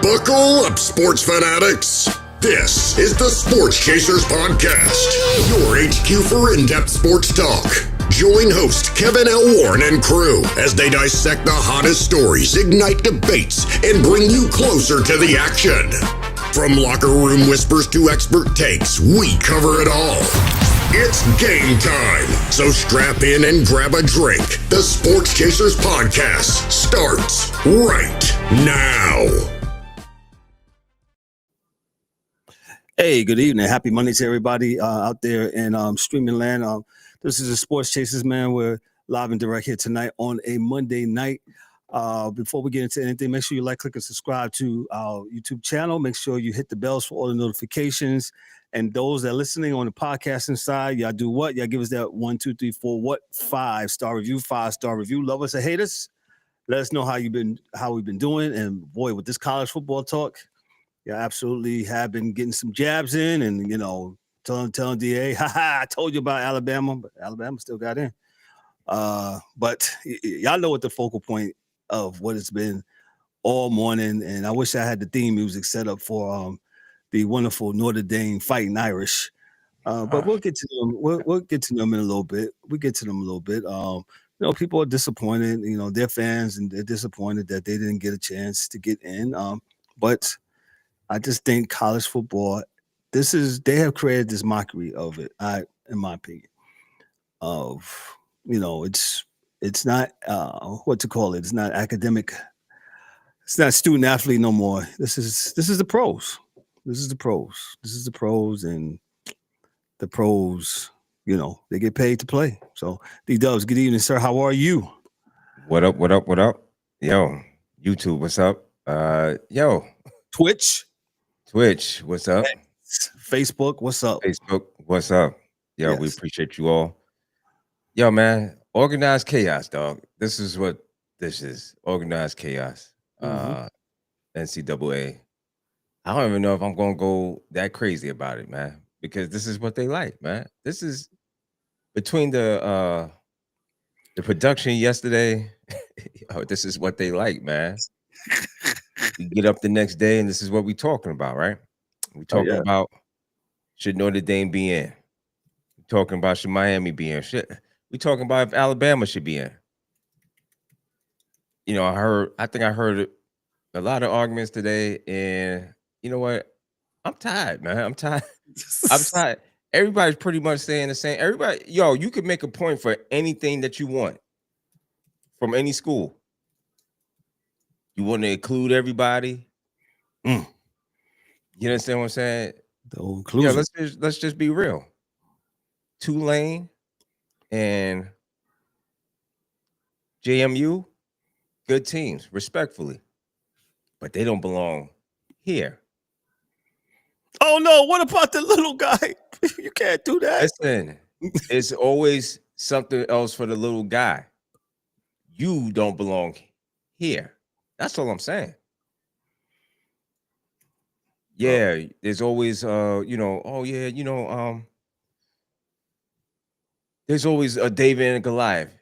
Buckle up, sports fanatics. This is the Sports Chasers Podcast, your HQ for in-depth sports talk. Join host Kevin L. Warren and crew as they dissect the hottest stories, ignite debates, and bring you closer to the action. From locker room whispers to expert takes, we cover it all. It's game time, so strap in and grab a drink. The Sports Chasers Podcast starts right now. Hey, good evening. Happy Monday to everybody out there in streaming land. This is the Sports Chasers, man. We're live and direct here tonight on a Monday night. Before we get into anything, make sure you like, click, and subscribe to our YouTube channel. Make sure you hit the bells for all the notifications. And those that are listening on the podcasting side, y'all do what? Y'all give us that 1, 2, 3, 4, what? 5-star review, 5-star review. Love us or hate us. Let us know how we've been doing. And boy, with this college football talk, yeah, absolutely have been getting some jabs in and, telling DA, I told you about Alabama, but Alabama still got in. But y'all know what the focal point of what it's been all morning. And I wish I had the theme music set up for the wonderful Notre Dame Fighting Irish. But we'll get to them. We'll get to them in a little bit. People are disappointed. They're fans and they're disappointed that they didn't get a chance to get in. But I just think college football, they have created this mockery of it, in my opinion, of, it's not, it's not academic. It's not student athlete no more. This is the pros. This is the pros and the pros, they get paid to play. So D-Dubs, good evening, sir. How are you? What up? Yo, YouTube, what's up? Twitch, what's up? Facebook, what's up? Yo, yes. We appreciate you all. Yo, man, organized chaos, dog. This is what this is. Organized chaos. NCAA. I don't even know if I'm going to go that crazy about it, man, because this is what they like, man. This is between the production yesterday. This is what they like, man. We get up the next day, and this is what we're talking about, right? We're talking about should Notre Dame be in. We're talking about should Miami be in. We're talking about if Alabama should be in. I think I heard a lot of arguments today, and you know what? I'm tired, man. I'm tired. Everybody's pretty much saying the same. Everybody, you could make a point for anything that you want from any school. You want to include everybody? You understand what I'm saying? The whole inclusion. Let's just be real. Tulane and JMU, good teams, respectfully, but they don't belong here. Oh no! What about the little guy? You can't do that. Listen, it's always something else for the little guy. You don't belong here. That's all I'm saying. Yeah, there's always there's always a David and Goliath.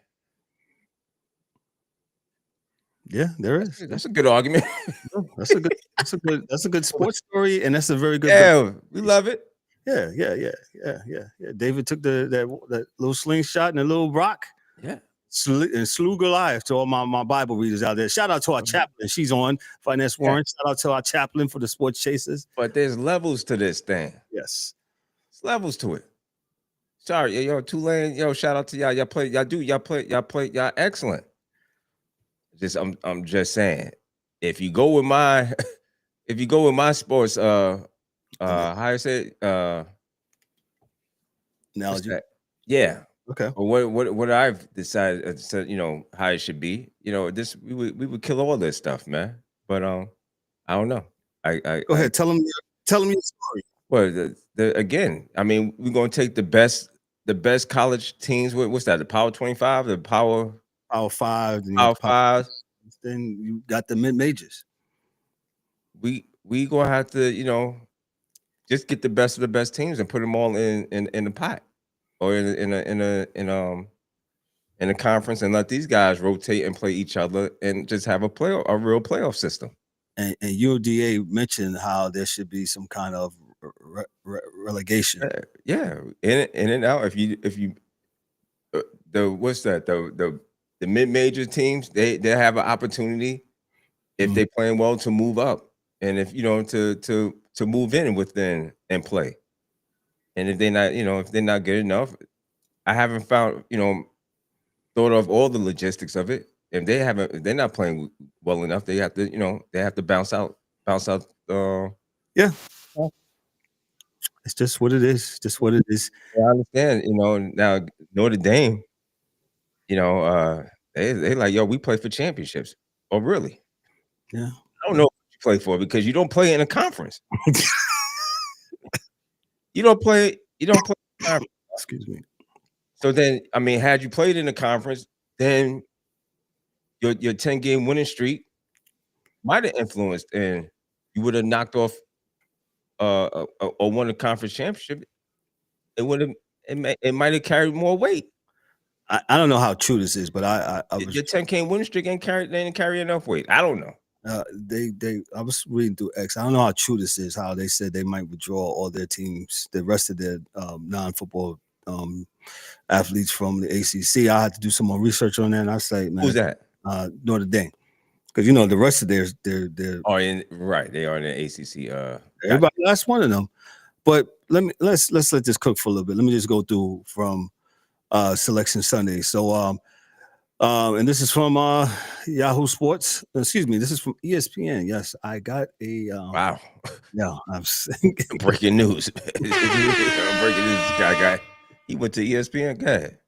Yeah, there is. That's a good argument. That's a good sports story, and that's a very good. Yeah, we love it. Yeah. David took that little slingshot and a little rock. Yeah. And slew Goliath to all my Bible readers out there. Shout out to our chaplain. She's on Finance Warren. Shout out to our chaplain for the Sports Chasers. But there's levels to this thing. Yes. There's levels to it. Sorry, Tulane, shout out to y'all. Y'all play excellent. I'm just saying, if you go with my sports how you say analogy. Yeah. Okay. Or what I've decided, how it should be. This we would kill all this stuff, man. But I don't know. I go ahead. Tell them your story. Well, again, I mean, we're gonna take the best college teams. What's that? The Power 25, the Power 5, Power 5. Then you got the mid majors. We gonna have to, just get the best of the best teams and put them all in the pot or in in the conference and let these guys rotate and play each other and just have a real playoff system. And UDA mentioned how there should be some kind of relegation. Yeah, in and out. If you the mid-major teams, they have an opportunity if they're playing well to move up, and if to move in within and play. And if they're not good enough, I haven't thought of all the logistics of it. If they're not playing well enough, they have to bounce out. Yeah. It's just what it is. Just what it is. I understand. Now Notre Dame, they like, yo, we play for championships. Oh, really? Yeah. I don't know what you play for because you don't play in a conference. You don't play in a conference. Excuse me. So then, I mean, had you played in a conference, then your 10-game winning streak might have influenced, and you would have knocked off or won a conference championship. It might have carried more weight. I don't know how true this is, but I was, your 10-game winning streak didn't carry enough weight. I don't know. I was reading through X. I don't know how true this is. How they said they might withdraw all their teams, the rest of their non-football athletes from the ACC. I had to do some more research on that. And I say, man, who's that? Notre Dame, because the rest of theirs, they're right. They are in the ACC. Everybody, that's one of them. But let's let this cook for a little bit. Let me just go through from Selection Sunday. So and this is from Yahoo Sports. Excuse me, this is from ESPN. Yes, I got a wow. Yeah, I'm breaking news. Breaking news. Guy. He went to ESPN. Go ahead.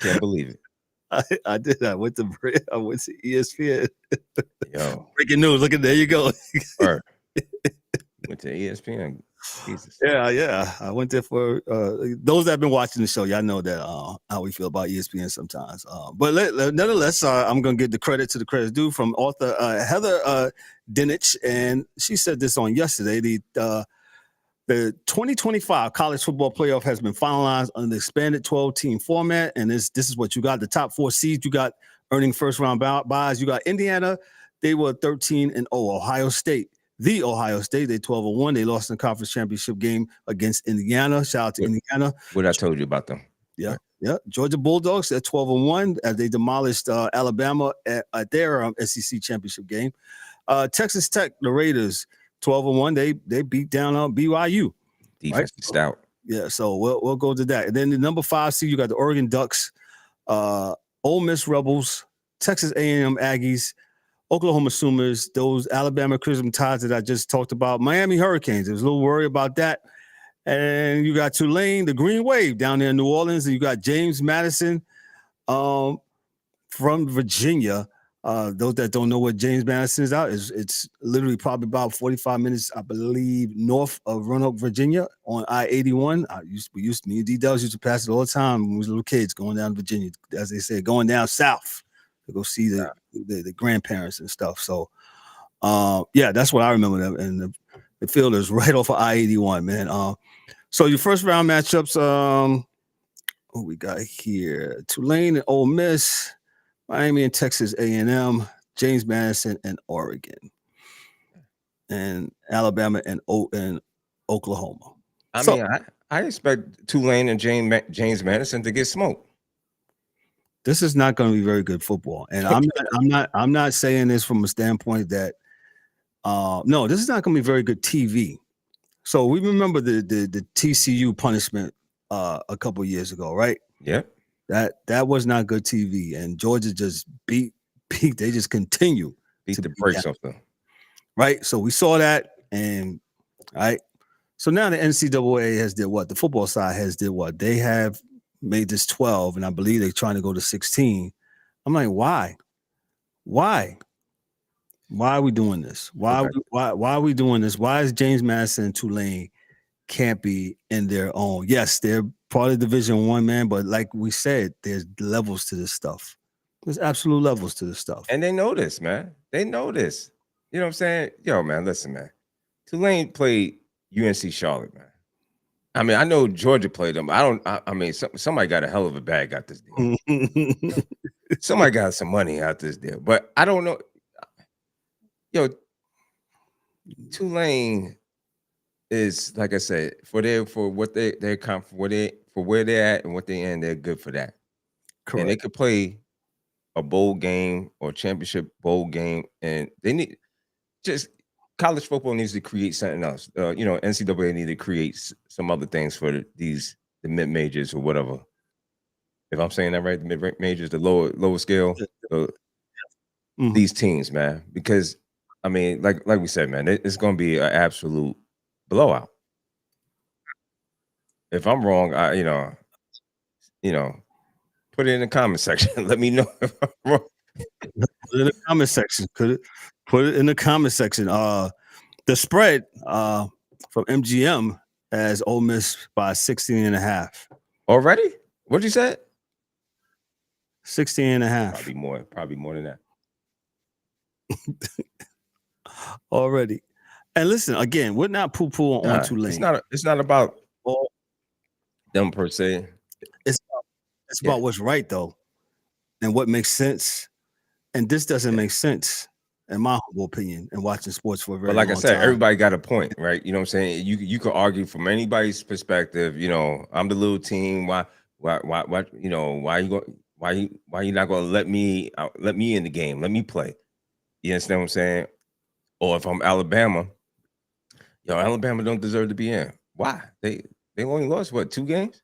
Can't believe it. I did. I went to ESPN. Yo, breaking news. Look at there. You go. Went to ESPN. Jesus. Yeah. I went there for those that have been watching the show. Y'all know that how we feel about ESPN sometimes. But nonetheless, I'm gonna give the credit to the credit's due from author Heather Dinich, and she said this on yesterday. The 2025 college football playoff has been finalized under the expanded 12-team format, and this is what you got. The top 4 seeds you got earning first-round buys. You got Indiana. They were 13-0. Ohio State. They 12-1. They lost in the conference championship game against Indiana. Shout out to Indiana. What I told you about them. Yeah. Georgia Bulldogs at 12-1 as they demolished Alabama at their SEC championship game. Texas Tech, the Raiders, 12-1. They beat down on BYU. Defense stout. Yeah, so we'll go to that. And then the number 5 seed, you got the Oregon Ducks, Ole Miss Rebels, Texas A&M Aggies, Oklahoma Sooners, those Alabama Crimson Tides that I just talked about, Miami Hurricanes. There's a little worry about that. And you got Tulane, the Green Wave down there in New Orleans, and you got James Madison from Virginia. Those that don't know what James Madison is out, it's literally probably about 45 minutes, I believe, north of Roanoke, Virginia, on I-81. Me and D-Dubs used to pass it all the time when we were little kids going down to Virginia, as they say, going down south to go see the grandparents and stuff. So, that's what I remember. And the field is right off of I-81, man. So your first round matchups, what we got here? Tulane and Ole Miss, Miami and Texas A&M, James Madison and Oregon, and Alabama and Oklahoma. I expect Tulane and James Madison to get smoked. This is not going to be very good football, and I'm not saying this from a standpoint that no, this is not going to be very good TV. So we remember the TCU punishment a couple years ago, right? Yep. That was not good TV, and Georgia just beat. They just continue beat the brakes off them, right? So we saw that, and right. So now the NCAA has did what? The football side has did what? They have made this 12, and I believe they're trying to go to 16. I'm like, why? Why are we doing this? Why are we doing this? Why is James Madison and Tulane can't be in their own? Yes, they're part of Division I, man, but like we said, there's levels to this stuff. There's absolute levels to this stuff. And they know this, man. They know this. You know what I'm saying? Yo, man, listen, man. Tulane played UNC Charlotte, man. I mean, I know Georgia played them. I mean, somebody got a hell of a bag out this deal. Somebody got some money out this deal, but I don't know. Yo, Tulane is, like I said, for what they're for where they're at and what they in, they're good for that. Correct. And they could play a bowl game or championship bowl game, and they need just college football needs to create something else. NCAA need to create some other things for the mid majors or whatever. If I'm saying that right, the mid majors, the lower scale, these teams, man. Because I mean, like we said, man, it's going to be an absolute blowout. If I'm wrong, put it in the comment section. Let me know if I'm wrong. Put it in the comment section. Put it in the comment section. The spread from MGM has Ole Miss by 16.5. Already? What'd you say? 16.5. Probably more than that. Already. And listen, again, we're not poo-poo on Tulane. It's not about them per se. It's about what's right though, and what makes sense. And this doesn't make sense, in my humble opinion, and watching sports for a very long time. But like I said, everybody got a point, right? You know what I'm saying? You could argue from anybody's perspective. I'm the little team. Why you not gonna let me in the game? Let me play. You understand what I'm saying? Or if I'm Alabama, Alabama don't deserve to be in. Why? They only lost 2 games?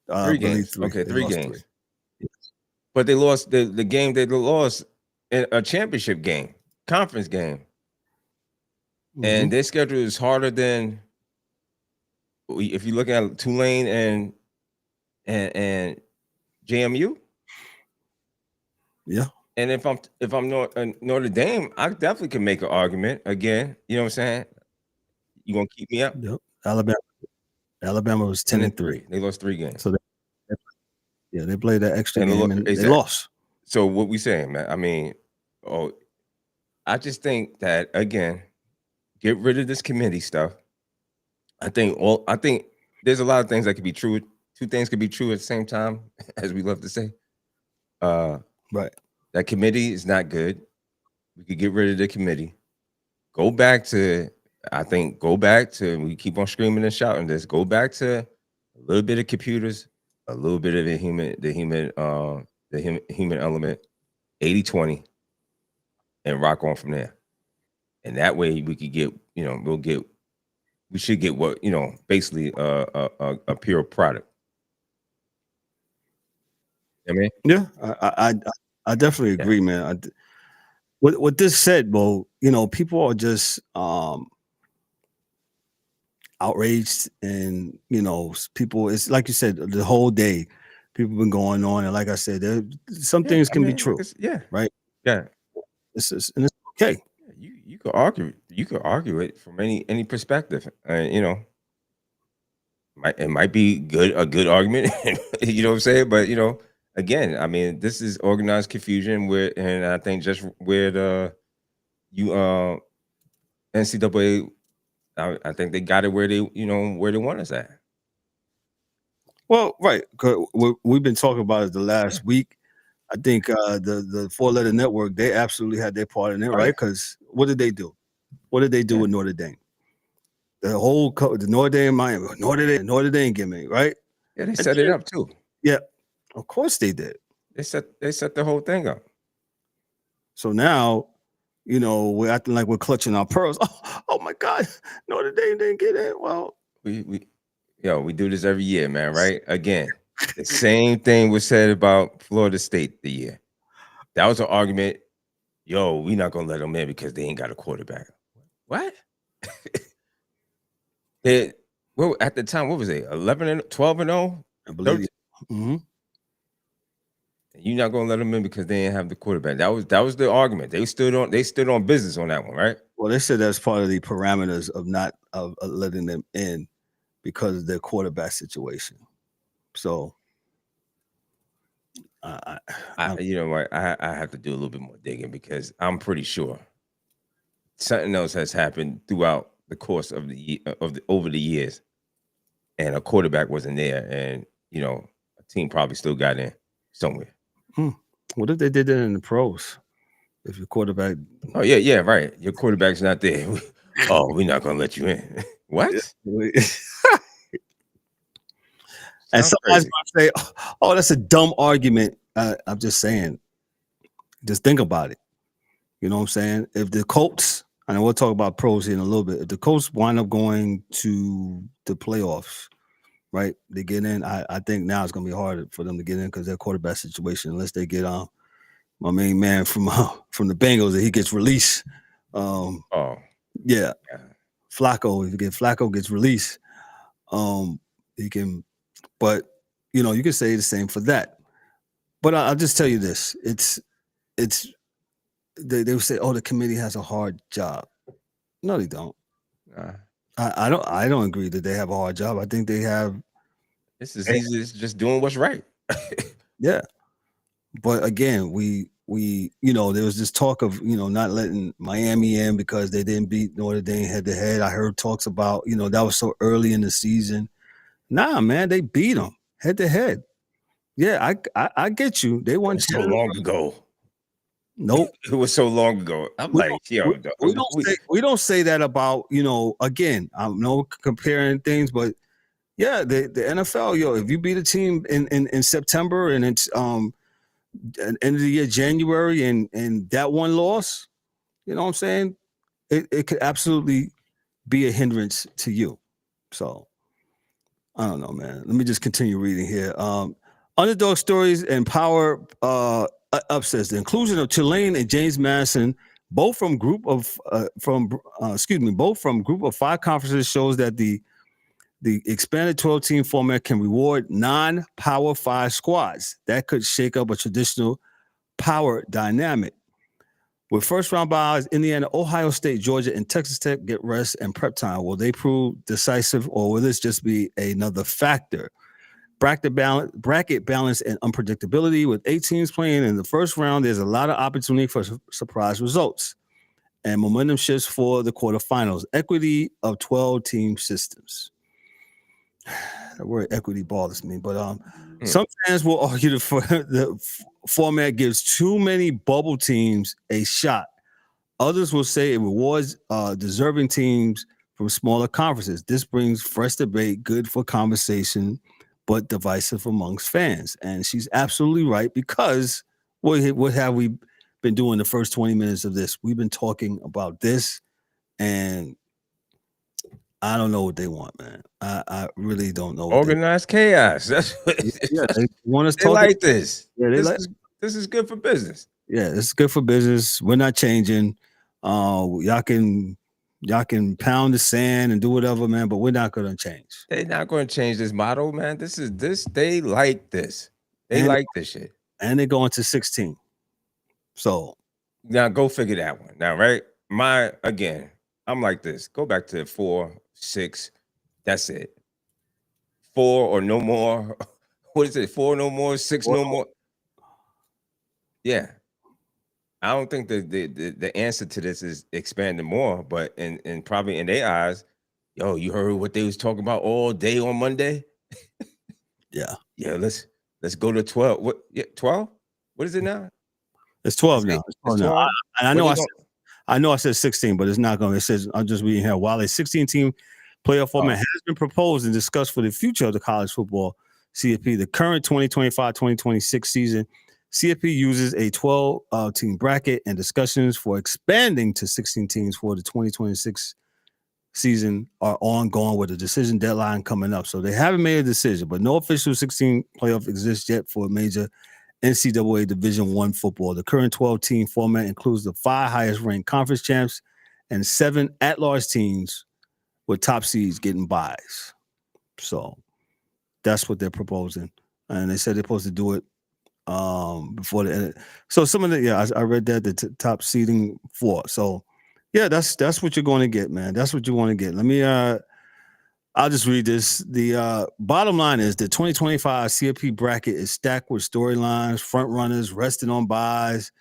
3 games. 3. Okay, 3 games. 3. Yes. But they lost the game they lost in a championship game, conference game. And their schedule is harder than, if you look at Tulane and JMU. Yeah. And if I'm Notre Dame, I definitely can make an argument again. You know what I'm saying? You gonna keep me up? Yep. Alabama was 10-3. They lost 3 games. So they played that extra game and they lost. So what we saying, man? I mean, I just think that, again, get rid of this committee stuff. I think there's a lot of things that could be true. 2 things could be true at the same time, as we love to say. Right. That committee is not good. We could get rid of the committee. Go back to, we keep on screaming and shouting this. Go back to a little bit of computers, a little bit of the human element, 80-20, and rock on from there. And that way we could get, we should get what, basically a pure product. I mean, yeah, I definitely agree, man. What this said, Bo, people are just outraged, and people. It's like you said, the whole day, people been going on, and like I said, some things can be true. Right. Yeah, and it's okay. You could argue. You could argue it from any perspective. It might be a good argument. You know what I'm saying? But again, I mean, this is organized confusion and I think just where NCAA, I think they got it where they want us at. Well, right. We've been talking about it the last week. I think the 4-letter network, they absolutely had their part in it, right? Because what did they do? What did they do with Notre Dame? The Notre Dame, Miami, Notre Dame gimmick, right? Yeah, they set it up too. Yeah, of course they did. They set the whole thing up. So now, we're acting like we're clutching our pearls. Oh my God, Notre Dame didn't get it. Well, we do this every year, man. Right? Again, the same thing was said about Florida State the year. That was an argument. We're not gonna let them in because they ain't got a quarterback. What? Well, at the time, what was it? 12-0? I believe. You're not gonna let them in because they didn't have the quarterback. That was the argument. They stood on business on that one, right? Well, they said that's part of the parameters of not letting them in because of their quarterback situation. So, you know what? I have to do a little bit more digging because I'm pretty sure something else has happened throughout the course of over the years, and a quarterback wasn't there, and a team probably still got in somewhere. What if they did that in the pros? If your quarterback, yeah, right. Your quarterback's not there. We're not gonna let you in. What? And somebody's gonna say, "Oh, that's a dumb argument." I'm just saying. Just think about it. You know what I'm saying? If the Colts, and we'll talk about pros here in a little bit, if the Colts wind up going to the playoffs, right? They get in. I think now it's gonna be harder for them to get in because their quarterback situation, unless they get my main man from the Bengals, that he gets released. Yeah. Flacco, if Flacco gets released, he can. But you can say the same for that. But I'll just tell you this: they would say, "Oh, the committee has a hard job." No, they don't. I don't agree that they have a hard job. I think they have. This is easy. It's just doing what's right. Yeah, but again, we there was this talk of not letting Miami in because they didn't beat Notre Dame head to head. I heard talks about that was so early in the season. Nah, man, they beat them head to head. Yeah, I get you. They won so long ago. Nope, it was so long ago. I'm we don't say that about Again, I'm no comparing things, but yeah, the NFL, if you beat a team in September and it's end of the year January and that one loss, you know what I'm saying? It could absolutely be a hindrance to you. So I don't know, man. Let me just continue reading here. Underdog stories and power upsets. The inclusion of Tulane and James Madison, both from group of 5 conferences, shows that the expanded 12-team format can reward non-Power 5 squads. That could shake up a traditional power dynamic. With first-round buys, Indiana, Ohio State, Georgia, and Texas Tech get rest and prep time. Will they prove decisive, or will this just be another factor? Bracket balance and unpredictability. With 8 teams playing in the first round, there's a lot of opportunity for surprise results. And momentum shifts for the quarterfinals. Equity of 12-team systems. The word equity bothers me, but some fans will argue the format gives too many bubble teams a shot. Others will say it rewards deserving teams from smaller conferences. This brings fresh debate, good for conversation, but divisive amongst fans. And she's absolutely right, because what have we been doing the first 20 minutes of this? We've been talking about this, and I don't know what they want, man. I really don't know. Organized chaos. That's what they want us to talk like this. Yeah, this is good for business. Yeah, it's good for business. We're not changing. Y'all can pound the sand and do whatever, man, but we're not gonna change. They're not gonna change this model, man. They like this. They like this shit. And they're going to 16. So now go figure that one. Now, right? I'm like this. Go back to 4, 6. That's it. 4 or no more. What is it? 4 no more, 6 no more. Yeah. I don't think the answer to this is expanding more, but in probably in their eyes, you heard what they was talking about all day on Monday? Yeah. Yeah, let's go to 12. What? Yeah, 12? What is it now? It's 12 now. It's 12. I know I said 16, but it's not going to. It says, I'm just reading here, while a 16-team playoff format has been proposed and discussed for the future of the college football CFP, the current 2025-2026 season, CFP uses a 12-team bracket, and discussions for expanding to 16 teams for the 2026 season are ongoing, with a decision deadline coming up. So they haven't made a decision, but no official 16 playoff exists yet for major NCAA Division I football. The current 12-team format includes the 5 highest-ranked conference champs and 7 at-large teams with top seeds getting buys. So that's what they're proposing, and they said they're supposed to do it before the end. So some of the I read that the top seeding 4. So yeah, that's what you're going to get, man. That's what you want to get. Let me I'll just read this. The bottom line is the 2025 CFP bracket is stacked with storylines, front runners resting on buys,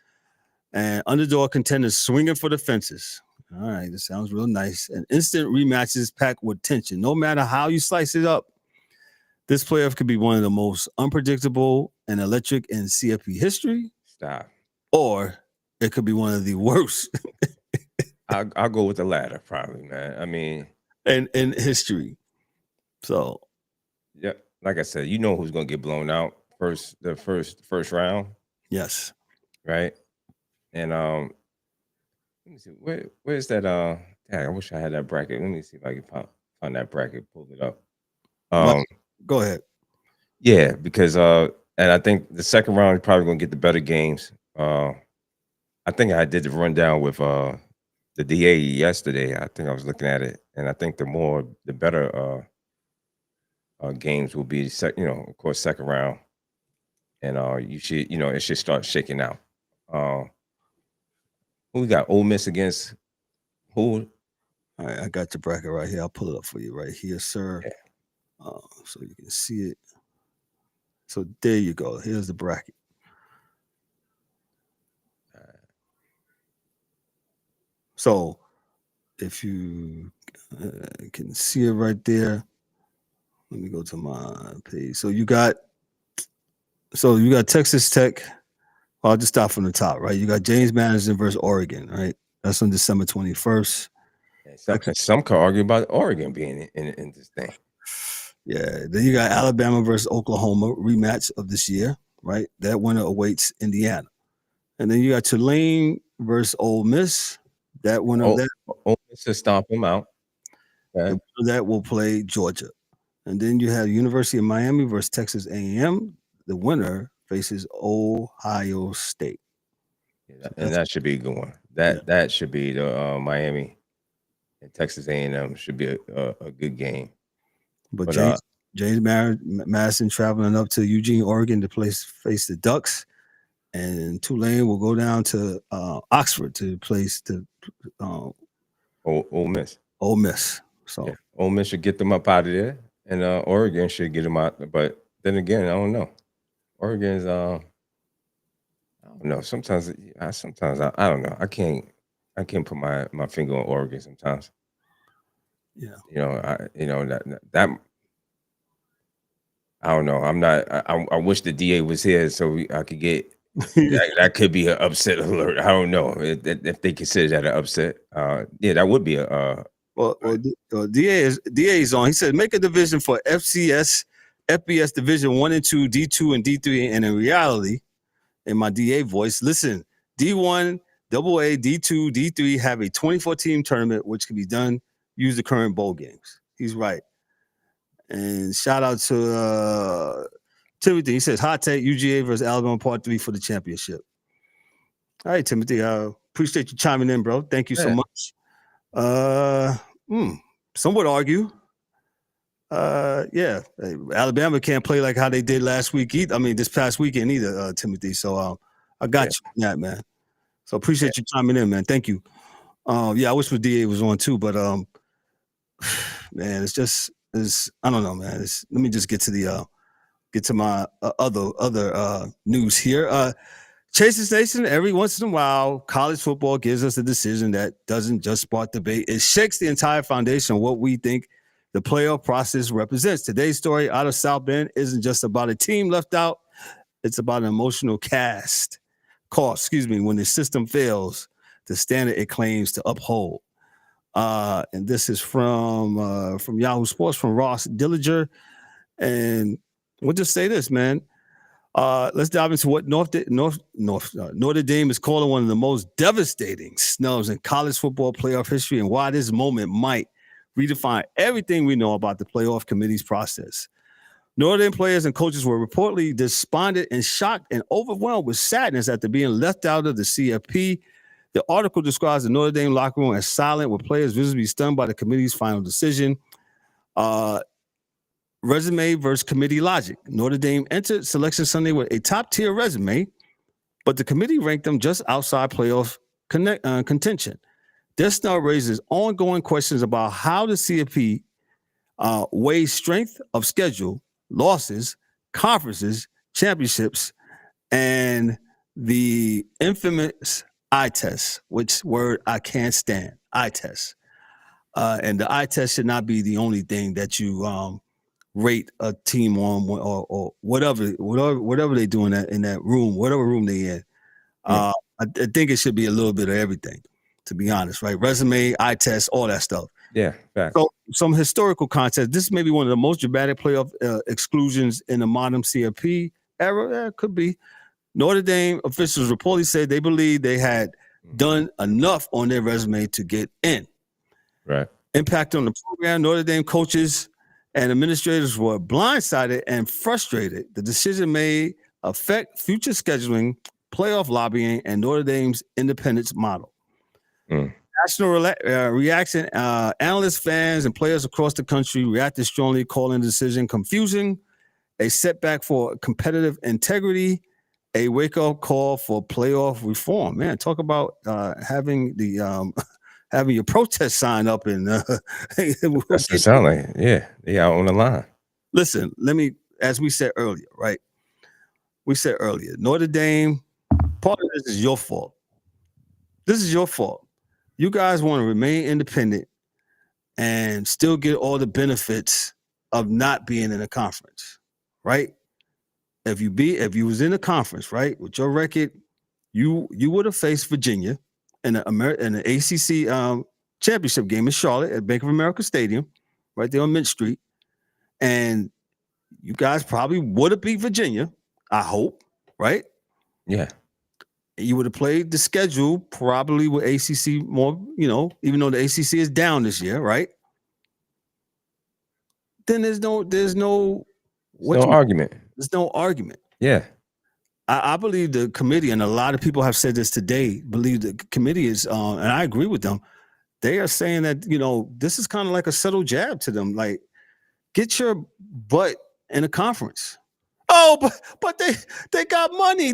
and underdog contenders swinging for the fences. All right, this sounds real nice. And instant rematches packed with tension. No matter how you slice it up, this playoff could be one of the most unpredictable and electric in CFP history. Stop. Or it could be one of the worst I'll go with the latter, probably, man. I mean, in history. So, yeah, like I said, you know who's gonna get blown out the first round, yes. right? And let me see where's that. Dang, I wish I had that bracket. Let me see if I can find that bracket. Pull it up. Go ahead. Yeah, because and I think the second round is probably gonna get the better games. I think I did the rundown with the DA yesterday. I think I was looking at it, and I think the better games will be of course, second round, and you should, it should start shaking out. Who we got? Ole Miss against who? All right, I got your bracket right here. I'll pull it up for you right here, sir. Yeah. So you can see it. So there you go. Here's the bracket. So if you can see it right there, let me go to my page. So you got Texas Tech. I'll just start from the top, right? You got James Madison versus Oregon, right? That's on December 21st. Some could argue about Oregon being in this thing. Yeah. Then you got Alabama versus Oklahoma rematch of this year, right? That winner awaits Indiana. And then you got Tulane versus Ole Miss. That winner of that. Ole Miss to stomp them out. Okay. That will play Georgia. And then you have University of Miami versus Texas A&M. The winner faces Ohio State. Yeah, and that should be a good one. That should be the Miami and Texas A&M should be a good game. But James Madison traveling up to Eugene, Oregon to face the Ducks, and Tulane will go down to Oxford to place the Ole Miss. Ole Miss. So yeah. Ole Miss should get them up out of there, and Oregon should get them out. But then again, I don't know. Oregon's I don't know. Sometimes I don't know. I can't put my finger on Oregon sometimes. Yeah. That I don't know. I'm not. I wish the DA was here so I could get. that could be an upset alert. I don't know if they consider that an upset. Yeah, that would be a. Well, DA is on. He said make a division for FCS, FBS Division 1 and 2, D2 and D3, and in reality, in my DA voice, listen, D1, AA, D2, D3 have a 24-team tournament which can be done. Use the current bowl games. He's right. And shout out to Timothy. He says hot take UGA versus Alabama Part 3 for the championship. All right, Timothy. I appreciate you chiming in, bro. Thank you so much. Some would argue. Alabama can't play like how they did last week. This past weekend either, Timothy. So I got you on that, man. So appreciate you chiming in, man. Thank you. I wish the DA was on too, but man, I don't know, man. Let me just get to my other news here. Chases Nation, every once in a while, college football gives us a decision that doesn't just spark debate. It shakes the entire foundation of what we think the playoff process represents. Today's story out of South Bend isn't just about a team left out. It's about an emotional cost, when the system fails the standard it claims to uphold. And this is from Yahoo Sports, from Ross Dillinger. And we'll just say this, man. Let's dive into what Notre Dame is calling one of the most devastating snubs in college football playoff history, and why this moment might redefine everything we know about the playoff committee's process. Notre Dame players and coaches were reportedly despondent and shocked and overwhelmed with sadness after being left out of the CFP. The article describes the Notre Dame locker room as silent, with players visibly stunned by the committee's final decision. Resume versus committee logic. Notre Dame entered Selection Sunday with a top-tier resume, but the committee ranked them just outside playoff contention. This snub raises ongoing questions about how the CFP weighs strength of schedule, losses, conferences, championships, and the infamous eye test, which word I can't stand. Eye test. And the eye test should not be the only thing that you rate a team on, or whatever they do in that room, whatever room they in. I think it should be a little bit of everything, to be honest, right? Resume, eye test, all that stuff. Yeah, fact. So some historical context. This may be one of the most dramatic playoff exclusions in the modern CFP era. Yeah, it could be. Notre Dame officials reportedly said they believe they had done enough on their resume to get in. Right. Impact on the program. Notre Dame coaches and administrators were blindsided and frustrated. The decision may affect future scheduling, playoff lobbying, and Notre Dame's independence model. National reaction. Analysts, fans, and players across the country reacted strongly, calling the decision confusing, a setback for competitive integrity, a wake-up call for playoff reform. Man, talk about having the having your protest sign up and that's what it sounds like. Yeah, on the line. Listen, as we said earlier, right? We said earlier, Notre Dame, part of this is your fault. This is your fault. You guys want to remain independent and still get all the benefits of not being in a conference, right? If you was in a conference, right, with your record, you would have faced Virginia in the ACC championship game in Charlotte at Bank of America Stadium, right there on Mint Street, and you guys probably would have beat Virginia, I hope, right? Yeah. You would have played the schedule probably with ACC more, even though the ACC is down this year, right? Then there's no argument. There's no argument. Yeah. I believe the committee, and a lot of people have said this today, believe the committee is, and I agree with them, they are saying that, this is kind of like a subtle jab to them. Like, get your butt in a conference. Oh, but they got money.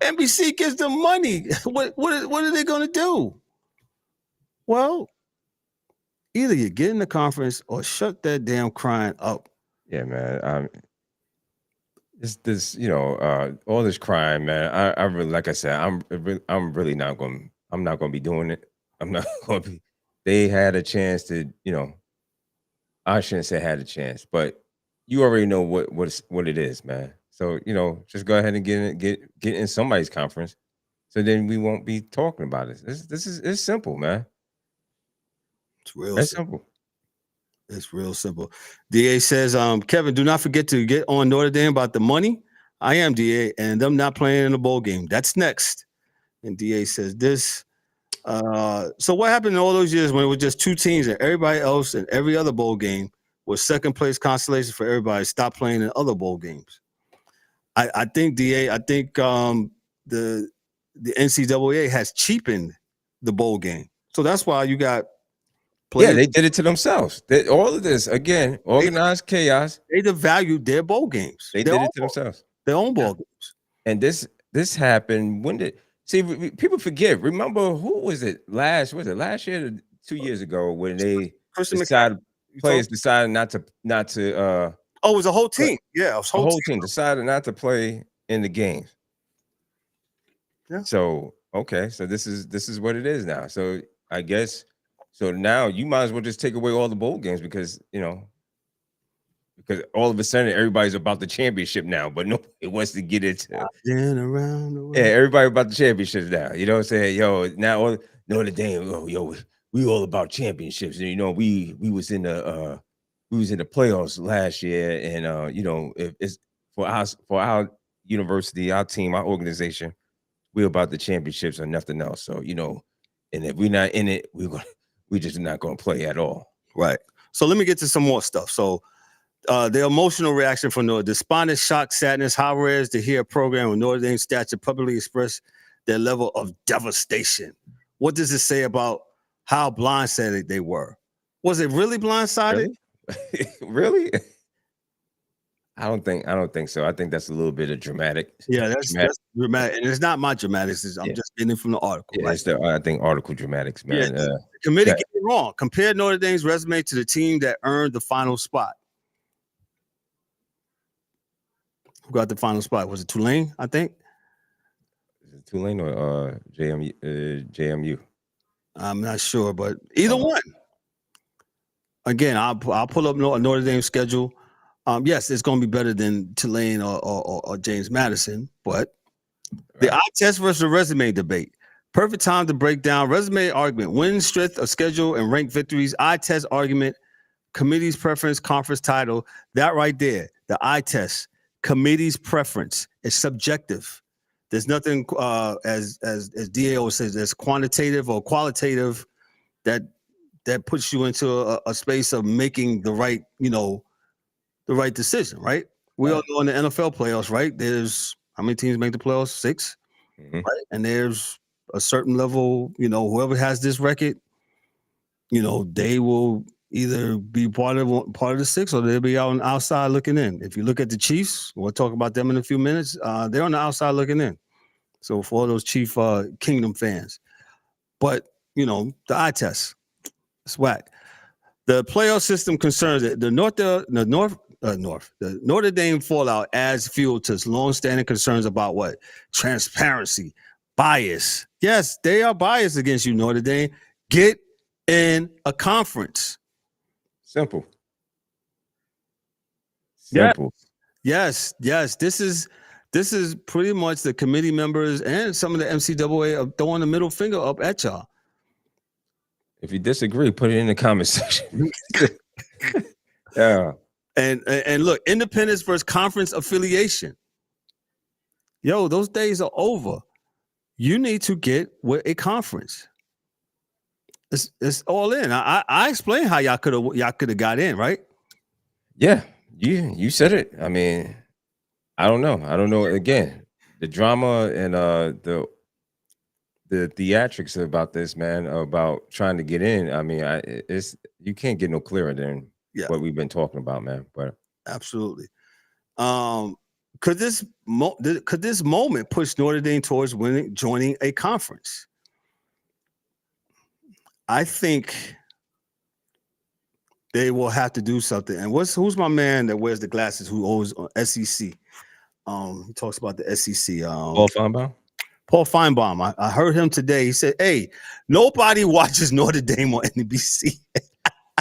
NBC gives them money. What are they going to do? Well, either you get in the conference or shut that damn crying up. Yeah, man. All this crime, man. I really, like I said, I'm really not going. I'm not going to be doing it. I'm not going to be. They had a chance to, I shouldn't say had a chance, but you already know what it is, man. So just go ahead and get in somebody's conference, so then we won't be talking about it. It's simple, man. It's real. It's simple. It's real simple. DA says, Kevin, do not forget to get on Notre Dame about the money. I am DA, and them not playing in the bowl game. That's next. And DA says this. So what happened in all those years when it was just two teams and everybody else in every other bowl game was second place consolation for everybody stopped playing in other bowl games? I think DA, the NCAA has cheapened the bowl game. So that's why you got players. Yeah, they did it to themselves. All of this, again, organized chaos. They devalued their bowl games. They did it to themselves. Their own bowl games. And this happened when people forget. Remember, who was it last year or 2 years ago when they players decided not to it was a whole team. Yeah, it was a whole team decided not to play in the games. Yeah. So okay, so this is what it is now. So I guess now you might as well just take away all the bowl games because all of a sudden everybody's about the championship now, but nobody wants to get it. Around the world. Yeah, everybody about the championships now. You know what I'm saying? Yo, now Notre Dame. We all about championships. And we was in the playoffs last year, and if it's for our university, our team, our organization, we're about the championships or nothing else. So and if we're not in it, we're just not going to play at all. Right. So let me get to some more stuff. So the emotional reaction from the despondent, shock, sadness. How rare is to hear a program with Notre Dame stature publicly express their level of devastation? What does it say about how blindsided they were? Was it really blindsided? Really? I don't think so. I think that's a little bit of dramatic. Yeah, that's dramatic. And it's not my dramatics. I'm just getting it from the article. Yeah, it's I think article dramatics, man. Yeah, the committee get it wrong. Compare Notre Dame's resume to the team that earned the final spot. Who got the final spot? Was it Tulane, I think? Tulane or JMU? I'm not sure, but either one. Again, I'll pull up Notre Dame schedule. Yes, it's going to be better than Tulane or James Madison, but the eye test versus resume debate. Perfect time to break down resume argument, win, strength of schedule, and rank victories. Eye test argument, committee's preference, conference title. That right there, the eye test, committee's preference. It's subjective. There's nothing, as DAO says, there's quantitative or qualitative that puts you into a space of making the right, the right decision, right? We all know in the NFL playoffs, right? There's how many teams make the playoffs? 6, right? And there's a certain level, whoever has this record, they will either be part of the 6 or they'll be on the outside looking in. If you look at the Chiefs, we'll talk about them in a few minutes. They're on the outside looking in. So for all those Chief Kingdom fans, but the eye test, it's whack. The playoff system concerns it. The Notre Dame fallout adds fuel to its long-standing concerns about what? Transparency, bias. Yes, they are biased against you, Notre Dame. Get in a conference. Simple. Yes. This is pretty much the committee members and some of the NCAA are throwing the middle finger up at y'all. If you disagree, put it in the comment section. Yeah. And look, independence versus conference affiliation. Yo, those days are over. You need to get with a conference. It's all in. I explained how y'all could have got in, right? Yeah, you said it. I mean, I don't know. Again, the drama and the theatrics about this, man, about trying to get in. I mean, you can't get no clearer than what we've been talking about, man. But absolutely. Could this moment push Notre Dame towards joining a conference? I think they will have to do something. And who's my man that wears the glasses who always on SEC? He talks about the SEC. Paul Feinbaum. Paul Feinbaum. I heard him today. He said, "Hey, nobody watches Notre Dame on NBC."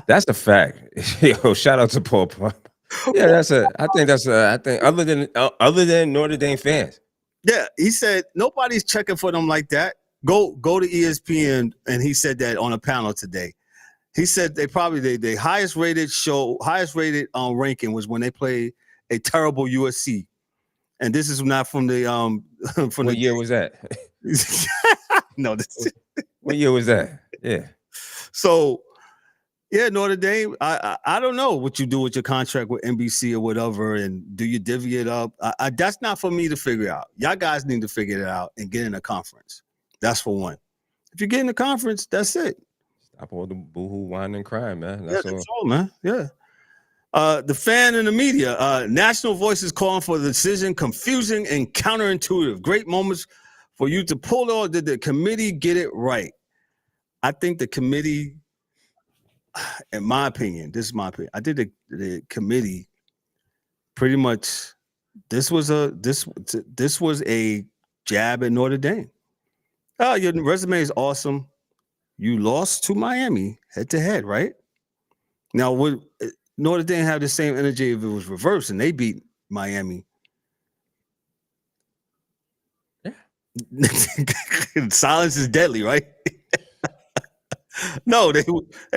That's a fact. Yo, shout out to Paul. Yeah, I think other than Notre Dame fans. Yeah, he said nobody's checking for them like that. Go to ESPN, and he said that on a panel today. He said they probably the highest rated ranking was when they played a terrible USC, and this is not from the from what year was that? No, what year was that? Yeah. So, yeah, Notre Dame. I don't know what you do with your contract with NBC or whatever, and do you divvy it up? That's not for me to figure out. Y'all guys need to figure it out and get in a conference. That's for one. If you get in the conference, that's it. Stop all the boohoo, whining, and crying, man. That's all, man. Yeah. The fan and the media. National voices calling for the decision, confusing and counterintuitive. Great moments for you to pull on. Did the committee get it right? I think the committee, in my opinion, this is my opinion. I think the committee pretty much this was a jab at Notre Dame. Oh, your resume is awesome. You lost to Miami head to head, right? Now, would Notre Dame have the same energy if it was reversed and they beat Miami? Yeah. Silence is deadly, right? No, they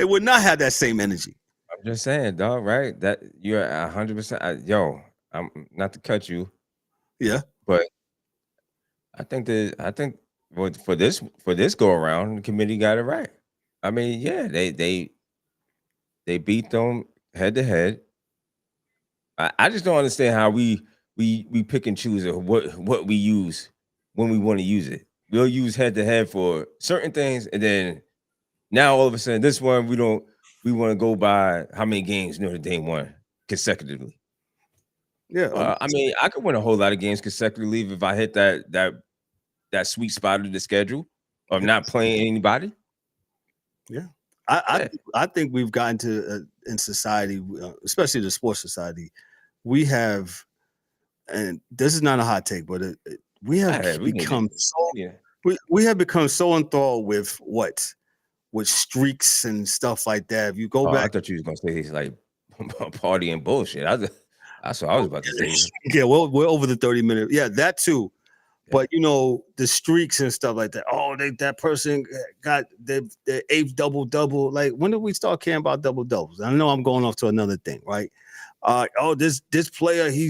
would not have that same energy. I'm just saying, dog, right? That you're 100%. Yo, I'm not to cut you. Yeah. But I think for this go around, the committee got it right. I mean, yeah, they beat them head to head. I just don't understand how we pick and choose what we use when we want to use it. We'll use head to head for certain things, and then now all of a sudden this one we want to go by how many games Notre Dame won consecutively. Yeah, I mean, I could win a whole lot of games consecutively if I hit that sweet spot of the schedule of not playing anybody. Yeah. I think we've gotten to in society, especially the sports society, we have, and this is not a hot take, but we have become we have become so enthralled with streaks and stuff like that. If you go back, I thought you was gonna say he's like party and bullshit. That's what I was about to say. Yeah, we're over the 30-minute. Yeah, that too. But the streaks and stuff like that. Oh, that person got their eighth double. Like, when did we start caring about double doubles? I know I'm going off to another thing, right? This player, he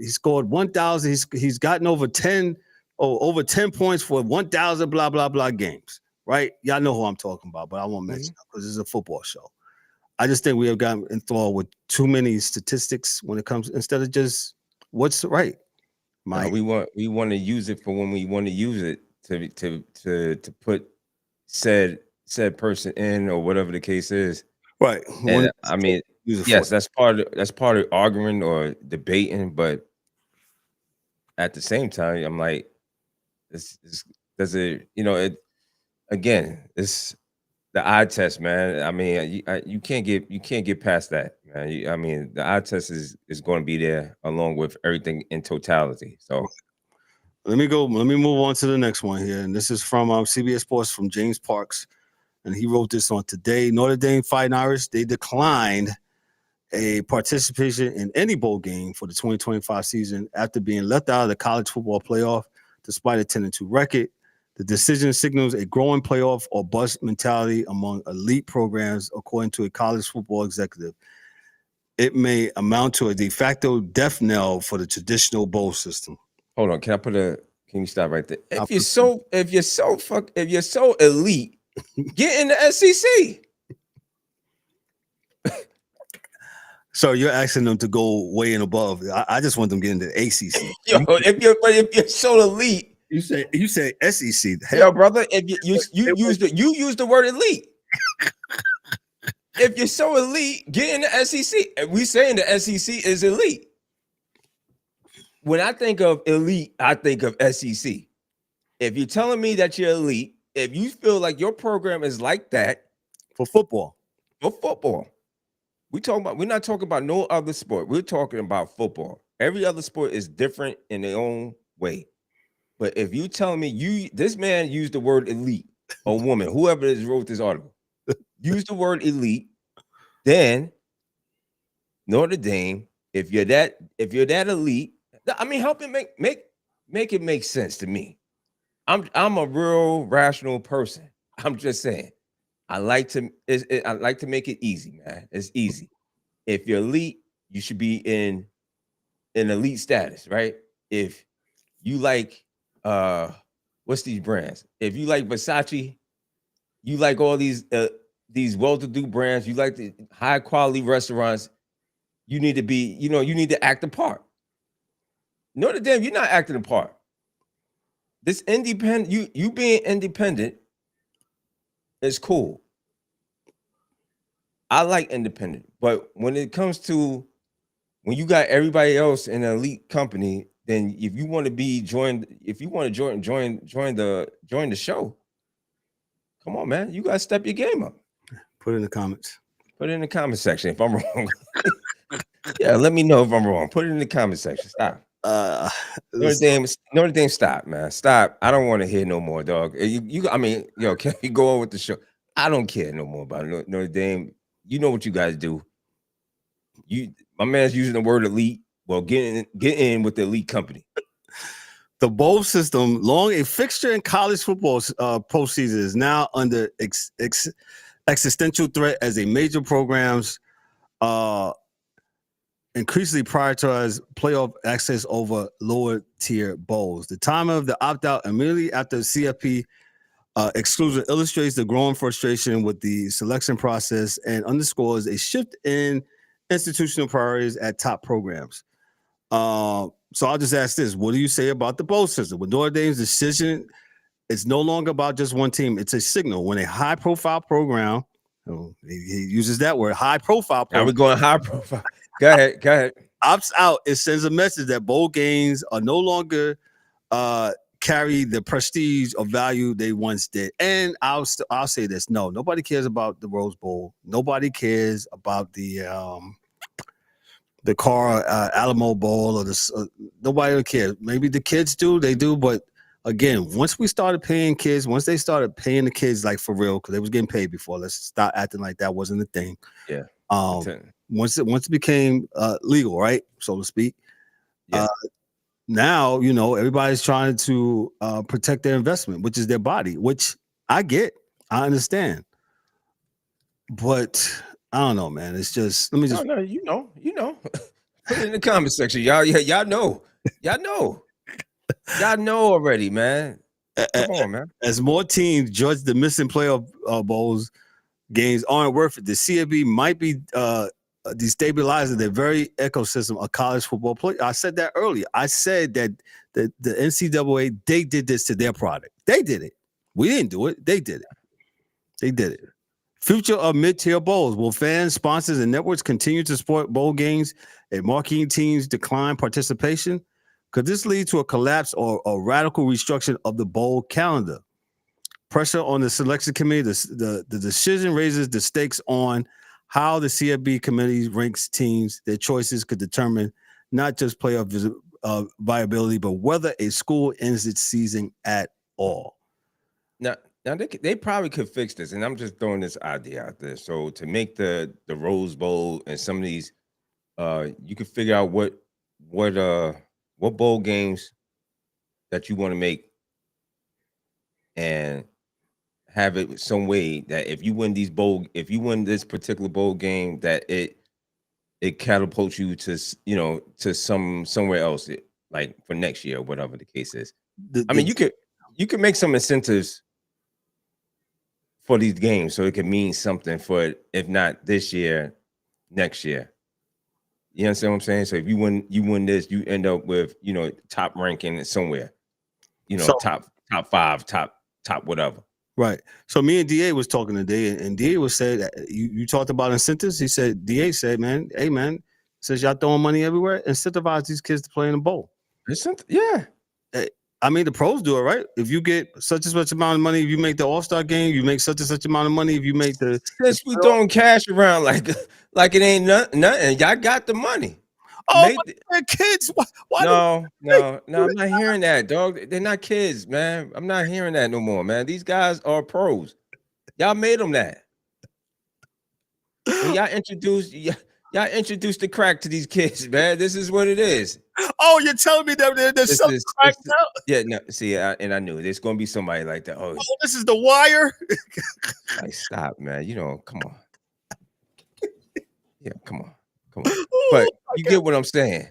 scored 1,000. He's gotten over 10 points for 1,000 blah blah blah games, right? Y'all know who I'm talking about, but I won't mention it because it's a football show. I just think we have gotten enthralled with too many statistics when it comes, instead of just what's right. No, we want to use it for when we want to use it to put said person in, or whatever the case is. Right. And I mean, yes, that's part of arguing or debating, but at the same time, I'm like, it's the eye test, man. I mean, you can't get past that, man. I mean, the eye test is going to be there along with everything in totality. So let me move on to the next one here, and this is from CBS Sports, from James Parks, and he wrote this on today. Notre Dame Fighting Irish, they declined a participation in any bowl game for the 2025 season after being left out of the college football playoff despite a 10-2 record. The decision signals a growing playoff or bust mentality among elite programs, according to a college football executive. It may amount to a de facto death knell for the traditional bowl system. Hold on, can you stop right there? If you're so elite, get in the SEC. So you're asking them to go way and above. I just want them to get into the ACC. Yo, if you're so elite. You say SEC. Yo, brother, if you use the word elite. If you're so elite, get in the SEC. And we saying the SEC is elite. When I think of elite, I think of SEC. If you're telling me that you're elite, if you feel like your program is like that for football, we're not talking about no other sport. We're talking about football. Every other sport is different in their own way. But if you telling me this man used the word elite, or woman, whoever wrote this article, used the word elite, then Notre Dame, if you're that elite, I mean, help it make it make sense to me. I'm a real rational person. I'm just saying, I like to make it easy, man. It's easy. If you're elite, you should be in elite status, right? If you like what's these brands? If you like Versace, you like all these well-to-do brands, you like the high quality restaurants, you need to be, you need to act the part. Notre Dame, you're not acting the part. This independent, you being independent is cool. I like independent, but when it comes to when you got everybody else in an elite company, then if you want to join the show, come on, man. You gotta step your game up. Put it in the comments. Put it in the comment section if I'm wrong. Yeah, let me know if I'm wrong. Put it in the comment section. Stop. Notre Dame, stop, man. Stop. I don't want to hear no more, dog. I mean, can you go on with the show? I don't care no more about Notre Dame. You know what you guys do. My man's using the word elite. Well, get in with the elite company. The bowl system, long a fixture in college football postseason, is now under existential threat as a major programs increasingly prioritize playoff access over lower tier bowls. The time of the opt-out immediately after CFP exclusion illustrates the growing frustration with the selection process and underscores a shift in institutional priorities at top programs. So I'll just ask this: what do you say about the bowl system? With Notre Dame's decision, it's no longer about just one team. It's a signal when a high-profile program, he uses that word, high-profile program. Now we're going high-profile. Go ahead. Opts out. It sends a message that bowl games are no longer carry the prestige or value they once did. And I'll say this: no, nobody cares about the Rose Bowl. Nobody cares about the Car Alamo Bowl or nobody will care. Maybe the kids do, they do, but again, once we started paying kids, once they started paying the kids like for real, because they was getting paid before. Let's stop acting like that wasn't a thing. Yeah. Once it became legal, right, so to speak. Yeah. Now, you know, everybody's trying to protect their investment, which is their body, which I get, I understand. But I don't know, man. It's just you know. Put it in the comment section, y'all. Yeah, y'all know already, man. Come on, man. As more teams judge the missing playoff bowls games aren't worth it, the CFP might be destabilizing the very ecosystem of college football play. I said that earlier. I said that the NCAA, they did this to their product. They did it. We didn't do it. They did it. Future of mid-tier bowls. Will fans, sponsors, and networks continue to support bowl games and marquee teams decline participation? Could this lead to a collapse or a radical restructuring of the bowl calendar? Pressure on the selection committee. The decision raises the stakes on how the CFP committee ranks teams. Their choices could determine not just playoff viability, but whether a school ends its season at all. Now they probably could fix this, and I'm just throwing this idea out there. So to make the Rose Bowl and some of these, you could figure out what bowl games that you want to make, and have it some way that if you win this particular bowl game, that it catapults you to to somewhere else, like for next year or whatever the case is. I mean, you could make some incentives for these games so it can mean something for, if not this year, next year. You understand what I'm saying? So if you win this, you end up with top ranking somewhere, top 5, top whatever. Right. So me and DA was talking today, and DA was saying that you talked about incentives. He said, DA said, man, hey man, says y'all throwing money everywhere, incentivize these kids to play in the bowl. Yeah. I mean, the pros do it, right? If you get such and such amount of money, if you make the All-Star game, you make such and such amount of money. If you make the since we throwing cash around like it ain't nothing, y'all got the money. Oh, they're kids. Why no, I'm not hearing that, dog. They're not kids, man. I'm not hearing that no more, man. These guys are pros. Y'all made them that. And y'all introduced the crack to these kids, man. This is what it is. Oh, you're telling me that there's something cracked out? Yeah, no. See, and I knew there's gonna be somebody like that. Oh, this is The Wire. Like, stop, man. Come on. Yeah, come on. But you get what I'm saying,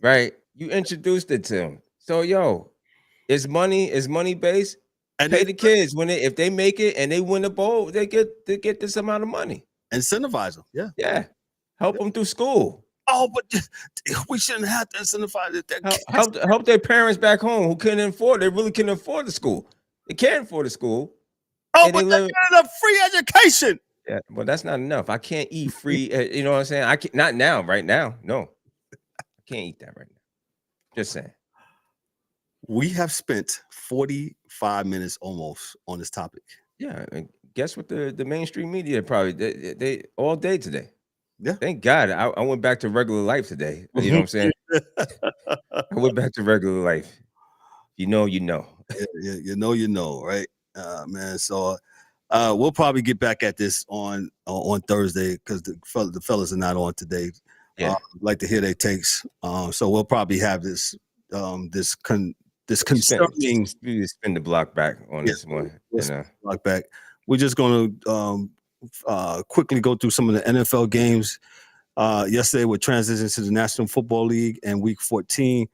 right? You introduced it to them. So, it's money based. And pay the kids if they make it and they win the bowl, they get this amount of money. Incentivize them, yeah. Help them through school. Oh, but we shouldn't have to incentivize it. Help their parents back home who couldn't afford. They really couldn't afford the school. They can't afford the school. Oh, but they're getting a free education. Yeah, well, that's not enough. I can't eat free. You know what I'm saying? I can't, not now, right now. No, I can't eat that right now. Just saying. We have spent 45 minutes almost on this topic. Yeah, and guess what? The mainstream media probably they all day today. Yeah. Thank God I went back to regular life today. You know what I'm saying? I went back to regular life. You know. Yeah, you know, right? Man. So we'll probably get back at this on Thursday because the fellas are not on today. Yeah. Like to hear their takes. So we'll probably have this concerning. Spin the block back on this one. Block back. We're just going to quickly go through some of the NFL games. Yesterday, we transitioned to the National Football League and Week 14.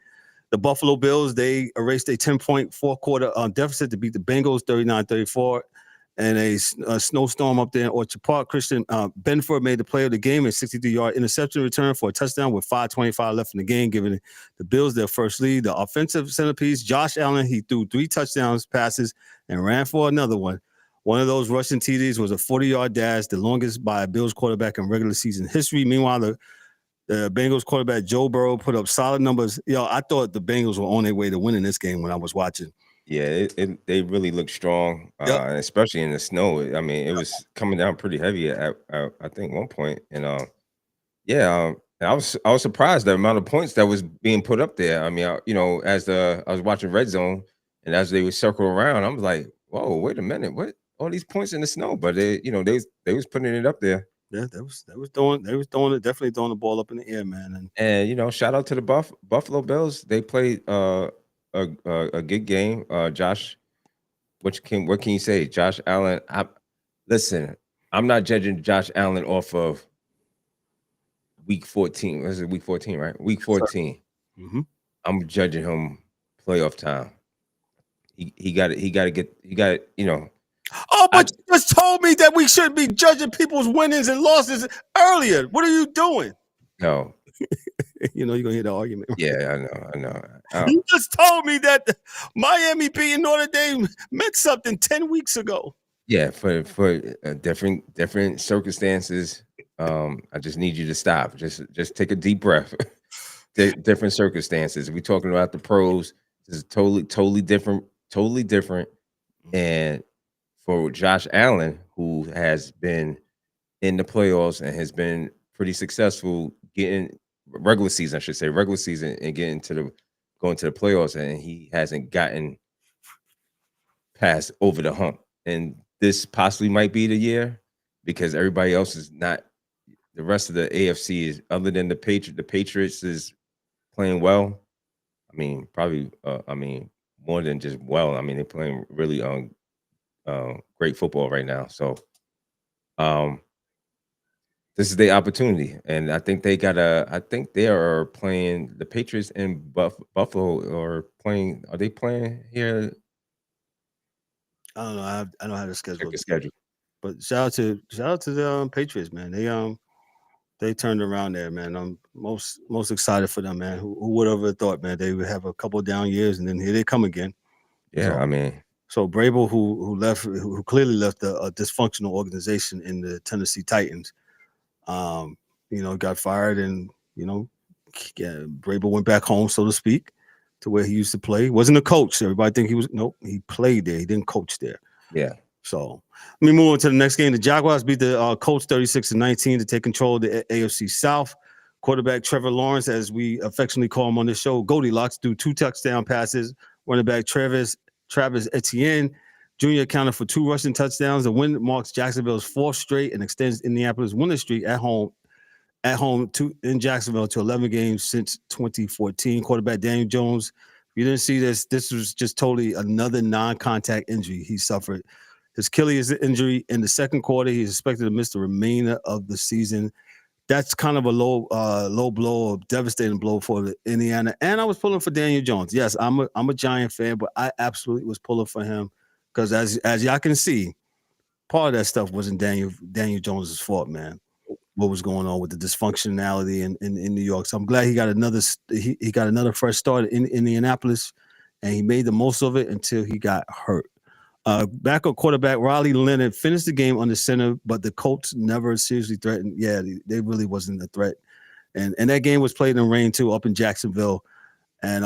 The Buffalo Bills, they erased a 10-point fourth-quarter deficit to beat the Bengals 39-34. And a snowstorm up there in Orchard Park. Christian Benford made the play of the game, a 63-yard interception return for a touchdown with 5:25 left in the game, giving the Bills their first lead. The offensive centerpiece, Josh Allen, he threw 3 touchdowns passes and ran for another one. One of those rushing TDs was a 40-yard dash, the longest by a Bills quarterback in regular season history. Meanwhile, the Bengals quarterback, Joe Burrow, put up solid numbers. I thought the Bengals were on their way to winning this game when I was watching. Yeah, they really looked strong, especially in the snow. I mean, it was coming down pretty heavy at I think one point. And I was surprised the amount of points that was being put up there. I mean, as I was watching Red Zone and as they would circle around, I'm like, whoa, wait a minute, what? All these points in the snow, but they was putting it up there. Yeah, they was throwing it, definitely throwing the ball up in the air, man. And shout out to the Buffalo Bills. They played a good game. Josh, what can you say? Josh Allen. Listen, I'm not judging Josh Allen off of week 14. This is week 14, right? Week 14. Mm-hmm. I'm judging him playoff time. He got it. Oh, but you just told me that we shouldn't be judging people's winnings and losses earlier. What are you doing? No. You're gonna hear the argument. Yeah, I know. You just told me that Miami beating Notre Dame meant something 10 weeks ago. Yeah, for different circumstances. I just need you to stop. Just take a deep breath. Different circumstances. We're talking about the pros. This is totally different. And for Josh Allen, who has been in the playoffs and has been pretty successful getting regular season and going to the playoffs, and he hasn't gotten past over the hump. And this possibly might be the year because everybody else is not. The rest of the AFC is, other than the Patriots is playing well. I mean, probably. More than just well. I mean, they're playing really great football right now. So, this is the opportunity, and I think they are playing the Patriots and Buffalo are playing. Are they playing here? I don't know. I don't have the Schedule. But shout out to the Patriots, man. They turned around there, man. I'm most excited for them, man. Who would have thought, man, they would have a couple of down years and then here they come again. Yeah, so Brable, who clearly left a dysfunctional organization in the Tennessee Titans, got fired, and Brable went back home, so to speak, to where he used to play. Wasn't a coach. Everybody think he was. Nope, he played there. He didn't coach there. Yeah. So let me move on to the next game. The Jaguars beat the Colts 36-19 to take control of the AFC South. Quarterback Trevor Lawrence, as we affectionately call him on this show, Goldilocks, threw 2 touchdown passes. Running back Travis Etienne Jr. accounted for 2 rushing touchdowns. The win marks Jacksonville's 4th straight and extends Indianapolis' winning streak at home in Jacksonville to 11 games since 2014. Quarterback Daniel Jones. If you didn't see this was just totally another non-contact injury he suffered. His Achilles injury in the second quarter. He's expected to miss the remainder of the season. That's kind of a low blow, a devastating blow for Indiana. And I was pulling for Daniel Jones. Yes, I'm a Giant fan, but I absolutely was pulling for him because as y'all can see, part of that stuff wasn't Daniel Jones's fault, man. What was going on with the dysfunctionality in New York? So I'm glad he got another fresh start in Indianapolis, and he made the most of it until he got hurt. Backup quarterback Riley Leonard finished the game under center, but the Colts never seriously threatened. Yeah, they really wasn't a threat. And that game was played in rain too, up in Jacksonville. And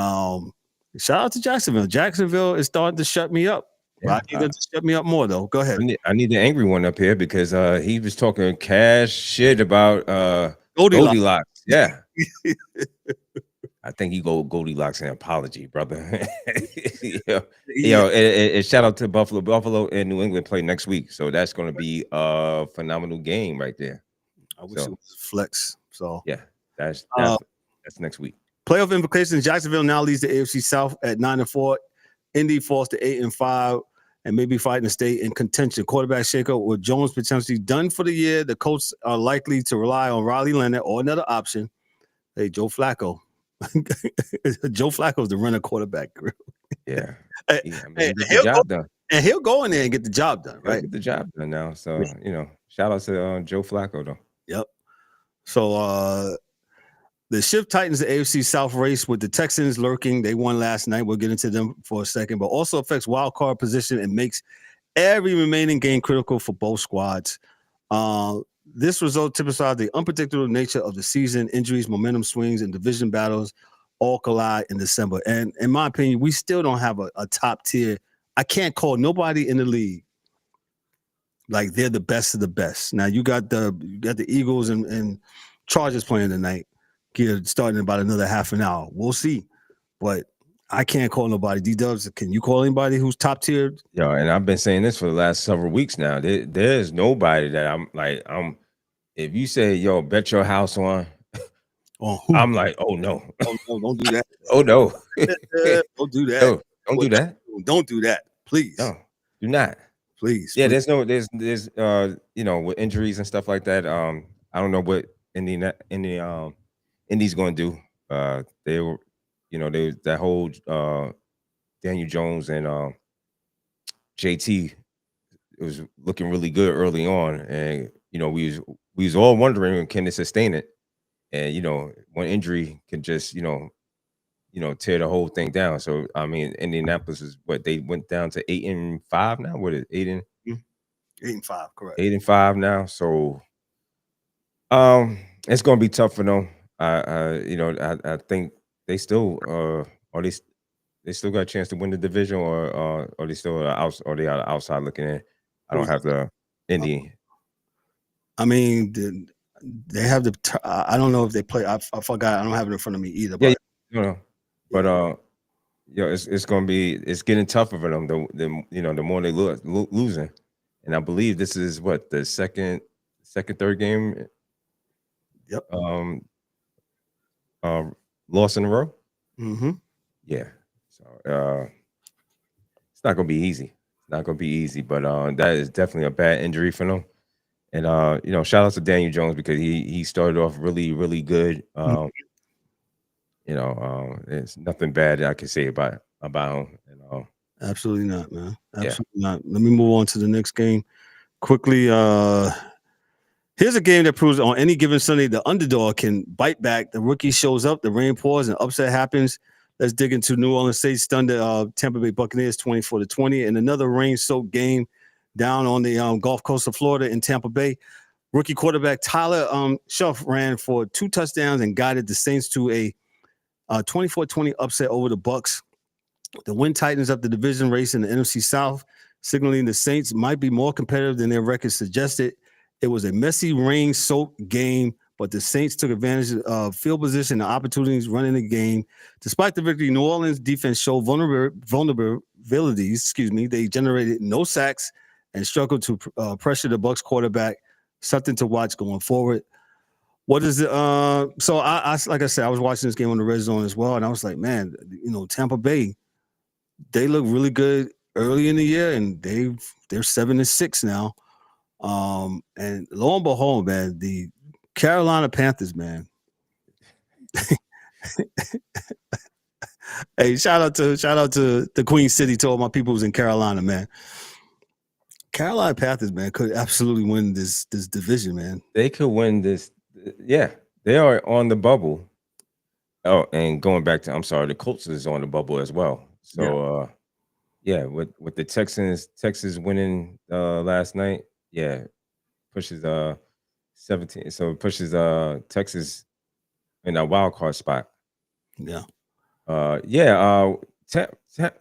shout out to Jacksonville. Jacksonville is starting to shut me up. Yeah, I need them to shut me up more though. Go ahead. I need the angry one up here because he was talking cash shit about Goldilocks. Yeah. I think you go Goldilocks an apology, brother. And shout out to Buffalo. Buffalo and New England play next week, so that's going to be a phenomenal game right there. I wish it was flex. So yeah, that's next week. Playoff implications: Jacksonville now leads the AFC South at 9-4. Indy falls to 8-5, and maybe fighting to stay in contention. Quarterback shakeup with Jones potentially done for the year. The Colts are likely to rely on Riley Leonard or another option. Hey, Joe Flacco. Joe Flacco's the runner quarterback. Yeah. He'll go in there and get the job done, right? Get the job done now. So, shout out to Joe Flacco, though. Yep. So, the Shift Titans AFC South race with the Texans lurking. They won last night. We'll get into them for a second, but also affects wild card position and makes every remaining game critical for both squads. This result typifies the unpredictable nature of the season. Injuries, momentum swings, and division battles all collide in December. And in my opinion, we still don't have a top tier. I can't call nobody in the league like they're the best of the best. Now you got the Eagles and Chargers playing tonight. here starting in about another half an hour. We'll see. But I can't call nobody. D-Dubs, can you call anybody who's top tier? Yo, and I've been saying this for the last several weeks now. There's nobody that I'm if you say, yo, bet your house on, who? I'm like, oh no. Don't do that. Oh no. Don't do that. No, don't do that. Don't do that. Please. No, do not. Please. Yeah, please. there's with injuries and stuff like that. I don't know what Indy's going to do. They were, that whole Daniel Jones and JT, it was looking really good early on, and we was all wondering, can they sustain it? And one injury can just tear the whole thing down. So I mean, Indianapolis is what they went down to 8-5 now. What is it, 8-5, correct? 8-5 now. So it's gonna be tough for them. I think they still they still got a chance to win the division, or they still out, or they are outside looking in. I don't have the Indy. I mean, they have the. I don't know if they play. I forgot. I don't have it in front of me either. But but it's getting tougher for them. The more they losing, and I believe this is what the second, third game. Yep. Loss in a row. Mm-hmm. Yeah. So it's not gonna be easy. It's not gonna be easy, but that is definitely a bad injury for them. And shout out to Daniel Jones, because he started off really, really good. There's nothing bad that I can say about him. Absolutely not, man. Absolutely not. Let me move on to the next game quickly. Here's a game that proves on any given Sunday the underdog can bite back. The rookie shows up, the rain pours, and upset happens. Let's dig into New Orleans Saints stunned Tampa Bay Buccaneers 24-20, and another rain-soaked game down on the Gulf Coast of Florida in Tampa Bay. Rookie quarterback Tyler Shuff ran for 2 touchdowns and guided the Saints to a 24-20 upset over the Bucs. The win tightens up the division race in the NFC South, signaling the Saints might be more competitive than their record suggested. It was a messy, rain-soaked game, but the Saints took advantage of field position and opportunities running the game. Despite the victory, New Orleans defense showed vulnerabilities. They generated no sacks and struggled to pressure the Bucs quarterback. Something to watch going forward. What is it? So I like I said, I was watching this game on the red zone as well, and I was like, man, Tampa Bay, they look really good early in the year, and they're 7-6 now. And lo and behold, man, the Carolina Panthers, man. Hey, shout out to the Queen City, to all my people who's in Carolina, man. Carolina Panthers, man, could absolutely win this division, man. They could win this. Yeah, they are on the bubble. Oh, and going back to, I'm sorry, the Colts is on the bubble as well. So, with the Texans winning last night, pushes 17. So it pushes Texas in that wild card spot. Yeah.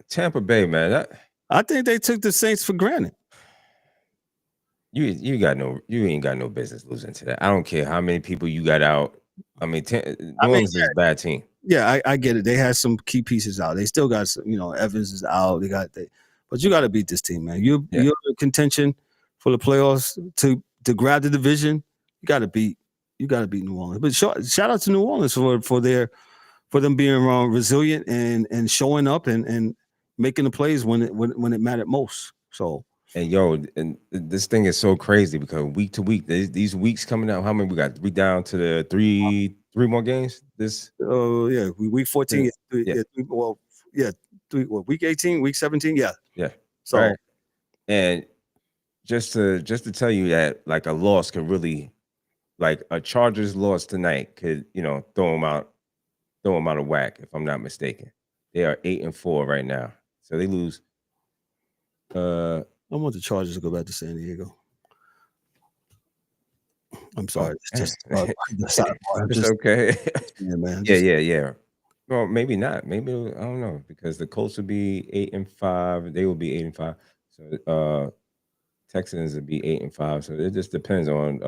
Tampa Bay, man. I think they took the Saints for granted. You ain't got no business losing to that. I don't care how many people you got out. I mean, New Orleans is a bad team. Yeah, I get it. They had some key pieces out. They still got some, Evans is out. But you got to beat this team, man. You're in contention for the playoffs to grab the division. You got to beat New Orleans. But shout out to New Orleans for them being resilient and showing up and making the plays when it mattered most. So. And this thing is so crazy because week to week, these weeks coming out, how many we got? We down to the three more games. Week 14. Week 18, week 17. Yeah. So, right. And just to tell you that, like, a loss can really, like a Chargers loss tonight could throw them out of whack, if I'm not mistaken. They are 8-4 right now, so they lose. I want the Chargers to go back to San Diego. I'm sorry. It's just okay. Yeah, man. Yeah. Well, maybe not. Maybe, I don't know, because the Colts would be 8-5. They will be 8-5. So Texans would be 8-5. So it just depends on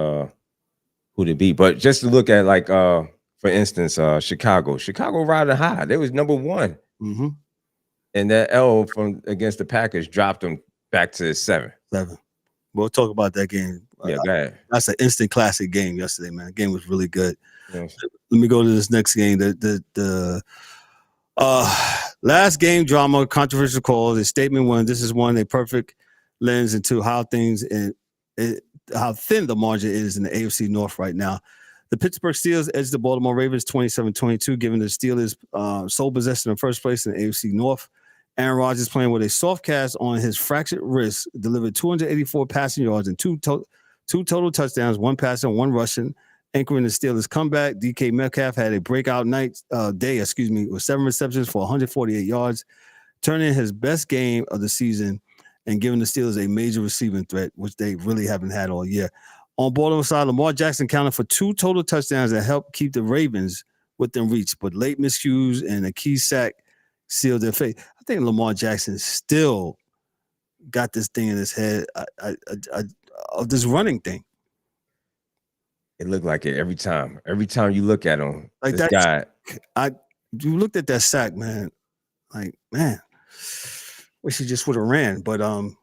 who to beat. But just to look at, like, for instance, Chicago riding high. They was number one. Mm-hmm. And that L from against the Packers dropped them back to 7. We'll talk about that game. Yeah, go ahead. That's an instant classic game yesterday, man. The game was really good. Yes. Let me go to this next game. The last game drama, controversial calls. A statement one. This is one a perfect lens into how things and how thin the margin is in the AFC North right now. The Pittsburgh Steelers edged the Baltimore Ravens 27-22, giving the Steelers sole possession in first place in the AFC North. Aaron Rodgers, playing with a soft cast on his fractured wrist, delivered 284 passing yards and two total touchdowns, 1 passing, 1 rushing, anchoring the Steelers' comeback. DK Metcalf had a breakout day, with 7 receptions for 148 yards, turning his best game of the season and giving the Steelers a major receiving threat, which they really haven't had all year. On Baltimore side, Lamar Jackson counted for 2 total touchdowns that helped keep the Ravens within reach, but late miscues and a key sack sealed their fate. I think Lamar Jackson still got this thing in his head of this running thing. It looked like it every time. Every time you look at him, like this that guy. You looked at that sack, man. Like, man, wish he just would have ran. But and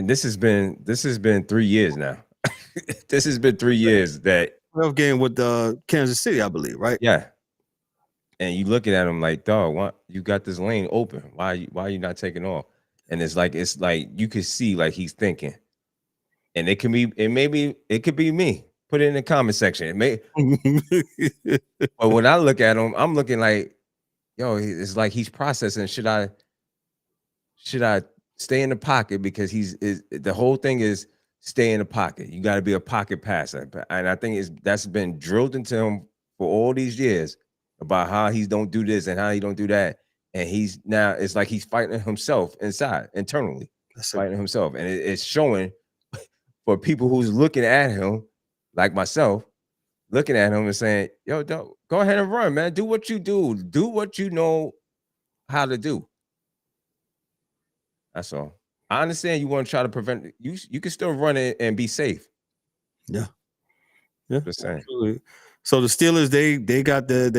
this has been 3 years now. This has been 3 years that 12 game with Kansas City, I believe, right? Yeah. And you looking at him like, dog, what, you got this lane open. Why are you not taking off? And it's like you could see like he's thinking. And it could be me. Put it in the comment section. It may but when I look at him, I'm looking like, yo, it's like he's processing. Should I stay in the pocket? Because the whole thing is stay in the pocket. You got to be a pocket passer. And I think that's been drilled into him for all these years about how he don't do this and how he don't do that. And it's like he's fighting himself internally, fighting himself. And it's showing for people who's looking at him, like myself, looking at him and saying, yo, go ahead and run, man. Do what you do. Do what you know how to do. That's all. I understand you want to try to prevent it. You can still run it and be safe. Yeah. Just saying. Absolutely. So the Steelers, they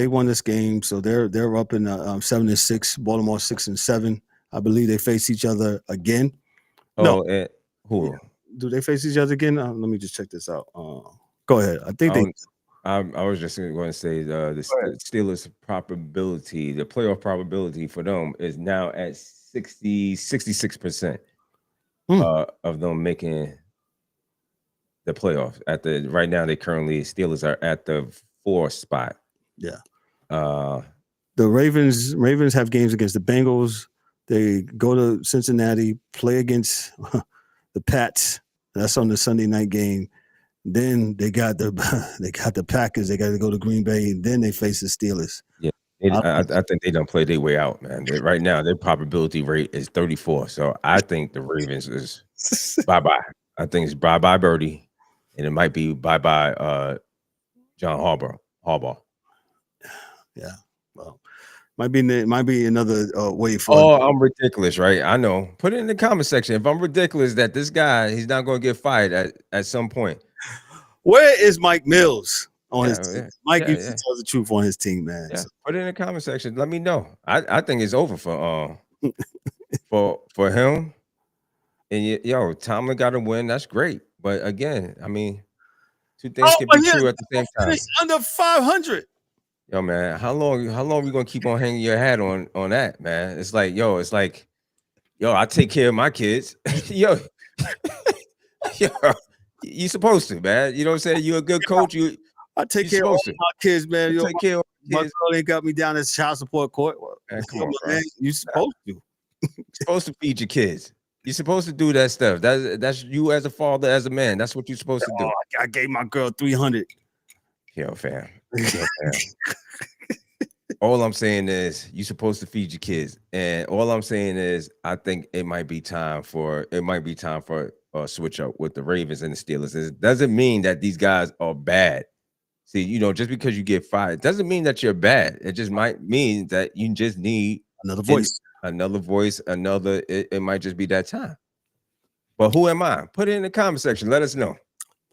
won this game. So they're up in 7-6, Baltimore 6-7. I believe they face each other again. Oh, no. Who? Yeah. Do they face each other again? Let me just check this out. Go ahead. I think I was just going to say the Steelers probability, the playoff probability for them is now at 66% of them making the playoffs. Right now, Steelers are at the 4th spot. Yeah. The Ravens have games against the Bengals. They go to Cincinnati, play against the Pats. That's on the Sunday night game. Then they got the Packers. They got to go to Green Bay. And then they face the Steelers. Yeah, I think they don't play their way out, man. Right now, their probability rate is 34. So I think the Ravens is bye-bye. I think it's bye-bye Birdie, and it might be bye-bye John Harbaugh. Yeah. Well, might be another way for. Oh, I'm ridiculous, right? I know. Put it in the comment section. If I'm ridiculous, that this guy, he's not going to get fired at some point. Where is Mike Mills on his team? Mike used to tell the truth on his team, man. Yeah. So. Put it in the comment section. Let me know. I think it's over for for him. And Tomlin got to win. That's great. But again, I mean, two things can be true at the same time. It's under 500. Yo, man, how long we gonna keep on hanging your hat on that, man? It's like, I take care of my kids. yo, you supposed to, man. You know what I'm saying? You're a good coach. I take care of all my kids, man. You take care of my girl ain't got me down as child support court. Man, come on, man. You supposed to. You're supposed to feed your kids. You're supposed to do that stuff. That's you as a father, as a man. That's what you're supposed to do. I gave my girl 300. Yo, fam. All I'm saying is you're supposed to feed your kids, and all I'm saying is I think it might be time for a switch up with the Ravens and the Steelers. It doesn't mean that these guys are bad. See, just because you get fired doesn't mean that you're bad. It just might mean that you just need another voice. It might just be that time. But who am I? Put it in the comment section. Let us know.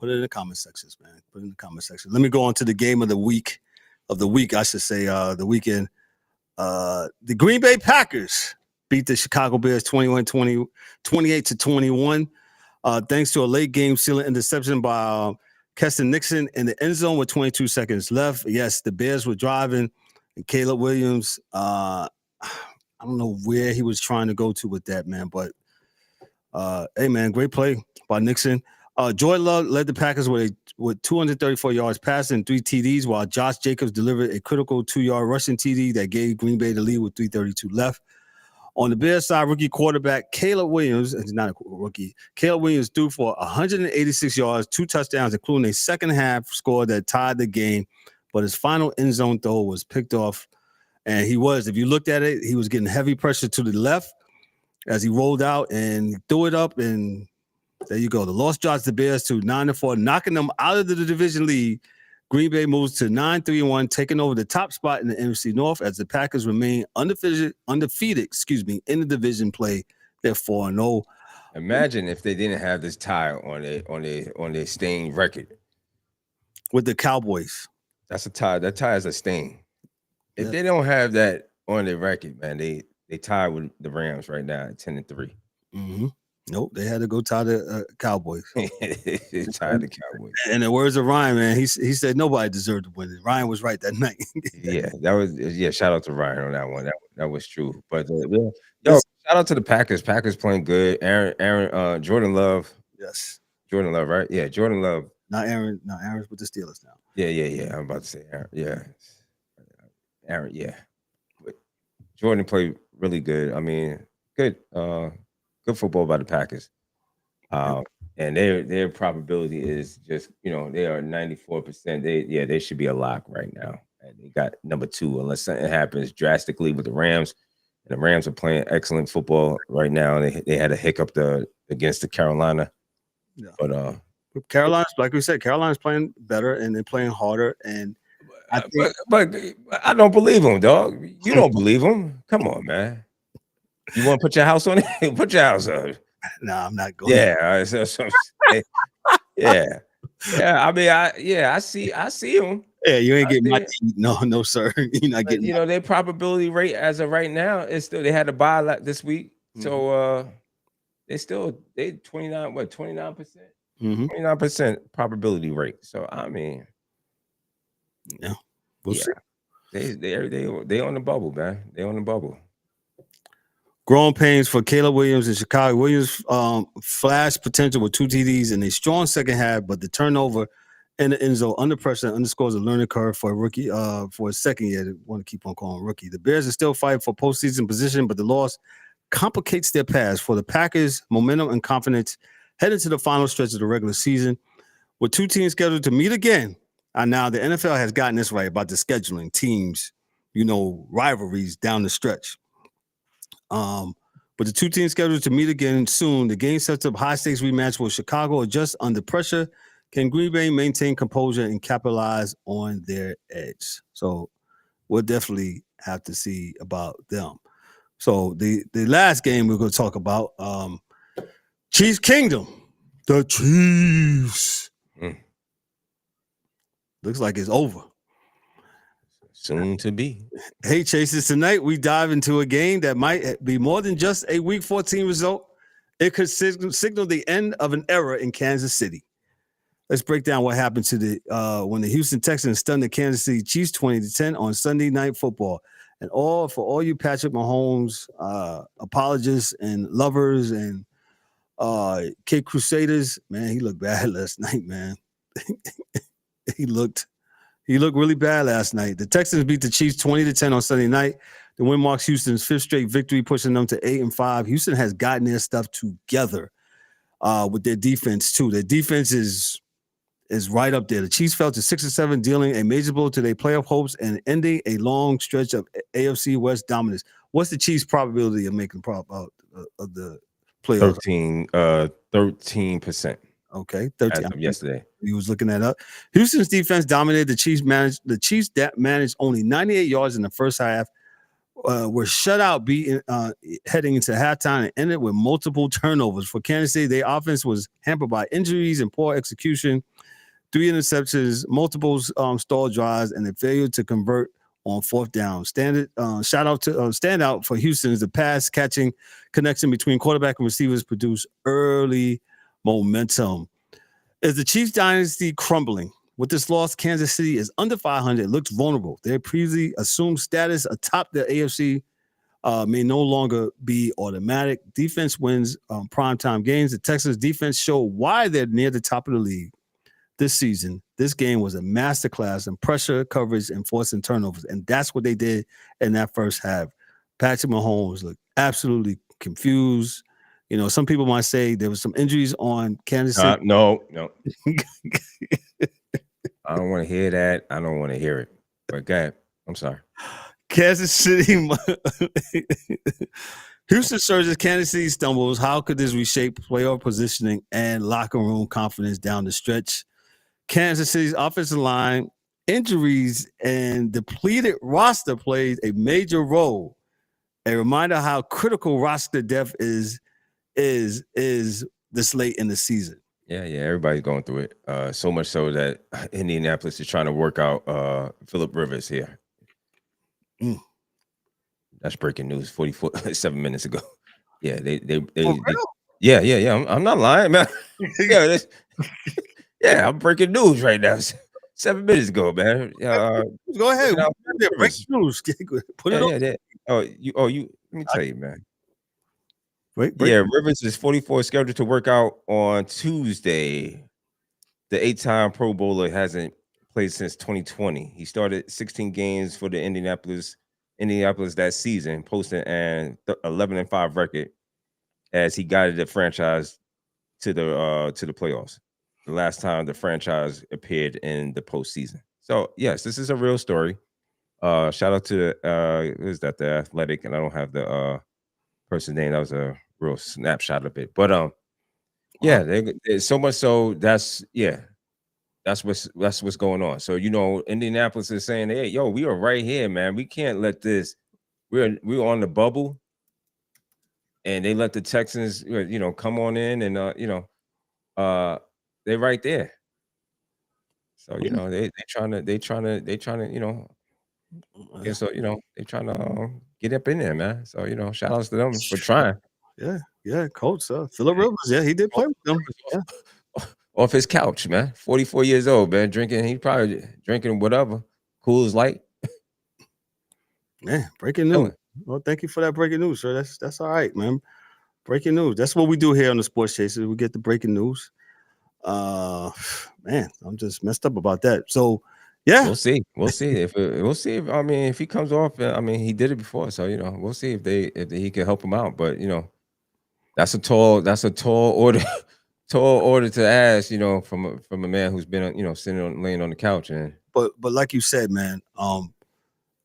Put it in the comment sections, man. Put it in the comment section. Let me go on to the game of the week. I should say, the weekend. The Green Bay Packers beat the Chicago Bears 28-21. Thanks to a late game sealing interception by Keston Nixon in the end zone with 22 seconds left. Yes, the Bears were driving. And Caleb Williams, I don't know where he was trying to go to with that, man. But, hey, man, great play by Nixon. Jordan Love led the Packers with 234 yards passing and 3 TDs, while Josh Jacobs delivered a critical 2-yard rushing TD that gave Green Bay the lead with 3:32 left. On the Bears side, rookie quarterback Caleb Williams, it's not a rookie, Caleb Williams threw for 186 yards, 2 touchdowns, including a second-half score that tied the game. But his final end zone throw was picked off. And if you looked at it, he was getting heavy pressure to the left as he rolled out and threw it up. And there you go. The loss drops the Bears to 9-4, knocking them out of the division lead. Green Bay moves to 9-3-1, taking over the top spot in the NFC North as the Packers remain undefeated, in the division play. They're 4-0. Imagine if they didn't have this tie on their stain record with the Cowboys. That's a tie. That tie is a stain. If they don't have that on their record, man, they tie with the Rams right now at 10-3. Mm-hmm. Nope, they had to go tie the Cowboys. Tie the Cowboys. And the words of Ryan, man, he said nobody deserved to win it. Ryan was right that night. Shout out to Ryan on that one. That was true. But shout out to the Packers. Packers playing good. Aaron Jordan Love. Yes. Jordan Love, right? Yeah, Jordan Love. Not Aaron. No, Aaron's with the Steelers now. Yeah. I'm about to say Aaron. Yeah. Aaron, yeah. But Jordan played really good. I mean, good football by the Packers. And their probability is just, they are 94%. They should be a lock right now. And they got number 2 unless something happens drastically with the Rams. And the Rams are playing excellent football right now. They had a hiccup against the Carolina. Yeah. But Carolina's, like we said, Carolina's playing better and they're playing harder. And I think, but I don't believe them, dog. You don't believe them. Come on, man. You want to put your house on it? Put your house on it. No, I'm not going. Yeah. Yeah. I mean, I see them. Yeah, you ain't getting my teeth. No, sir. You're not getting. Their probability rate as of right now is still. They had a bye this week, so they 29. What 29%? 29% probability rate. So I mean, yeah, we'll see. They on the bubble, man. They on the bubble. Growing pains for Caleb Williams in Chicago. Williams flashed potential with 2 TDs in a strong second half, but the turnover in the end zone under pressure underscores a learning curve for a rookie for a second year. They want to keep on calling rookie. The Bears are still fighting for postseason position, but the loss complicates their path. For the Packers, momentum and confidence heading to the final stretch of the regular season. With 2 teams scheduled to meet again, and now the NFL has gotten this right about the scheduling teams, rivalries down the stretch. But the 2 teams scheduled to meet again soon. The game sets up high-stakes rematch with Chicago adjust under pressure. Can Green Bay maintain composure and capitalize on their edge? So we'll definitely have to see about them. So the last game we're going to talk about, Chiefs Kingdom. The Chiefs. Looks like it's over. Soon to be. Hey, Chasers, tonight we dive into a game that might be more than just a Week 14 result. It could signal the end of an era in Kansas City. Let's break down what happened to when the Houston Texans stunned the Kansas City Chiefs 20-10 on Sunday Night Football. And for all you Patrick Mahomes apologists and lovers and Kid Crusaders, man, he looked bad last night, man. He looked really bad last night. The Texans beat the Chiefs 20-10 on Sunday night. The win marks Houston's 5th straight victory, pushing them to 8-5. Houston has gotten their stuff together with their defense too. Their defense is right up there. The Chiefs fell to 6-7, dealing a major blow to their playoff hopes and ending a long stretch of AFC West dominance. What's the Chiefs' probability of making of the playoffs? 13%. Okay, 13. As of yesterday. He was looking that up. Houston's defense dominated. The Chiefs managed only 98 yards in the first half. Were shut out heading into halftime and ended with multiple turnovers. For Kansas City, their offense was hampered by injuries and poor execution. 3 interceptions, multiple stall drives, and a failure to convert on 4th down. Standout for Houston is the pass catching connection between quarterback and receivers produce early momentum. Is the Chiefs dynasty crumbling? With this loss, Kansas City is under 500. It looks vulnerable. Their previously assumed status atop the AFC may no longer be automatic. Defense wins primetime games. The Texans defense show why they're near the top of the league this season. This game was a masterclass in pressure, coverage, and forcing turnovers. And that's what they did in that first half. Patrick Mahomes looked absolutely confused. You know, some people might say there was some injuries on Kansas City. No. I don't want to hear that. I don't want to hear it. But go ahead. I'm sorry. Kansas City. Houston surges, Kansas City stumbles. How could this reshape playoff positioning and locker room confidence down the stretch? Kansas City's offensive line, injuries, and depleted roster played a major role. A reminder how critical roster depth is this late in the season. Yeah, everybody's going through it. So much so that Indianapolis is trying to work out Phillip Rivers here. That's breaking news 7 minutes ago. Yeah, they yeah. I'm not lying, man. I'm breaking news right now. 7 minutes ago, man. Go ahead. Breaking news. Put it on. You. Let me tell you, man. Rivers is 44, scheduled to work out on Tuesday. The 8-time Pro Bowler hasn't played since 2020. He started 16 games for the Indianapolis that season, posting an 11-5 record as he guided the franchise to the playoffs. The last time the franchise appeared in the postseason. So yes, this is a real story. Shout out to who's that? The Athletic, and I don't have the person's name. That was a real snapshot of it. But they so much so that's what's going on. So Indianapolis is saying, hey, yo, we are right here, man. We can't let this. We're on the bubble, and they let the Texans, come on in, and they're right there. So they trying to they trying to they're trying to get up in there, man. So shout outs to them for trying. Yeah, Colts. Phillip Rivers, he did play with them. Off his couch, man. 44 years old, man. Drinking. He probably drinking whatever. Cool as light. Man, breaking news. Well, thank you for that breaking news, sir. That's all right, man. Breaking news. That's what we do here on the Sports Chasers. We get the breaking news. Man, I'm just messed up about that. So, yeah, we'll see. If he comes off, he did it before, so we'll see if he can help him out. But that's a tall order. Tall order to ask, from a man who's been, laying on the couch. And but like you said, man,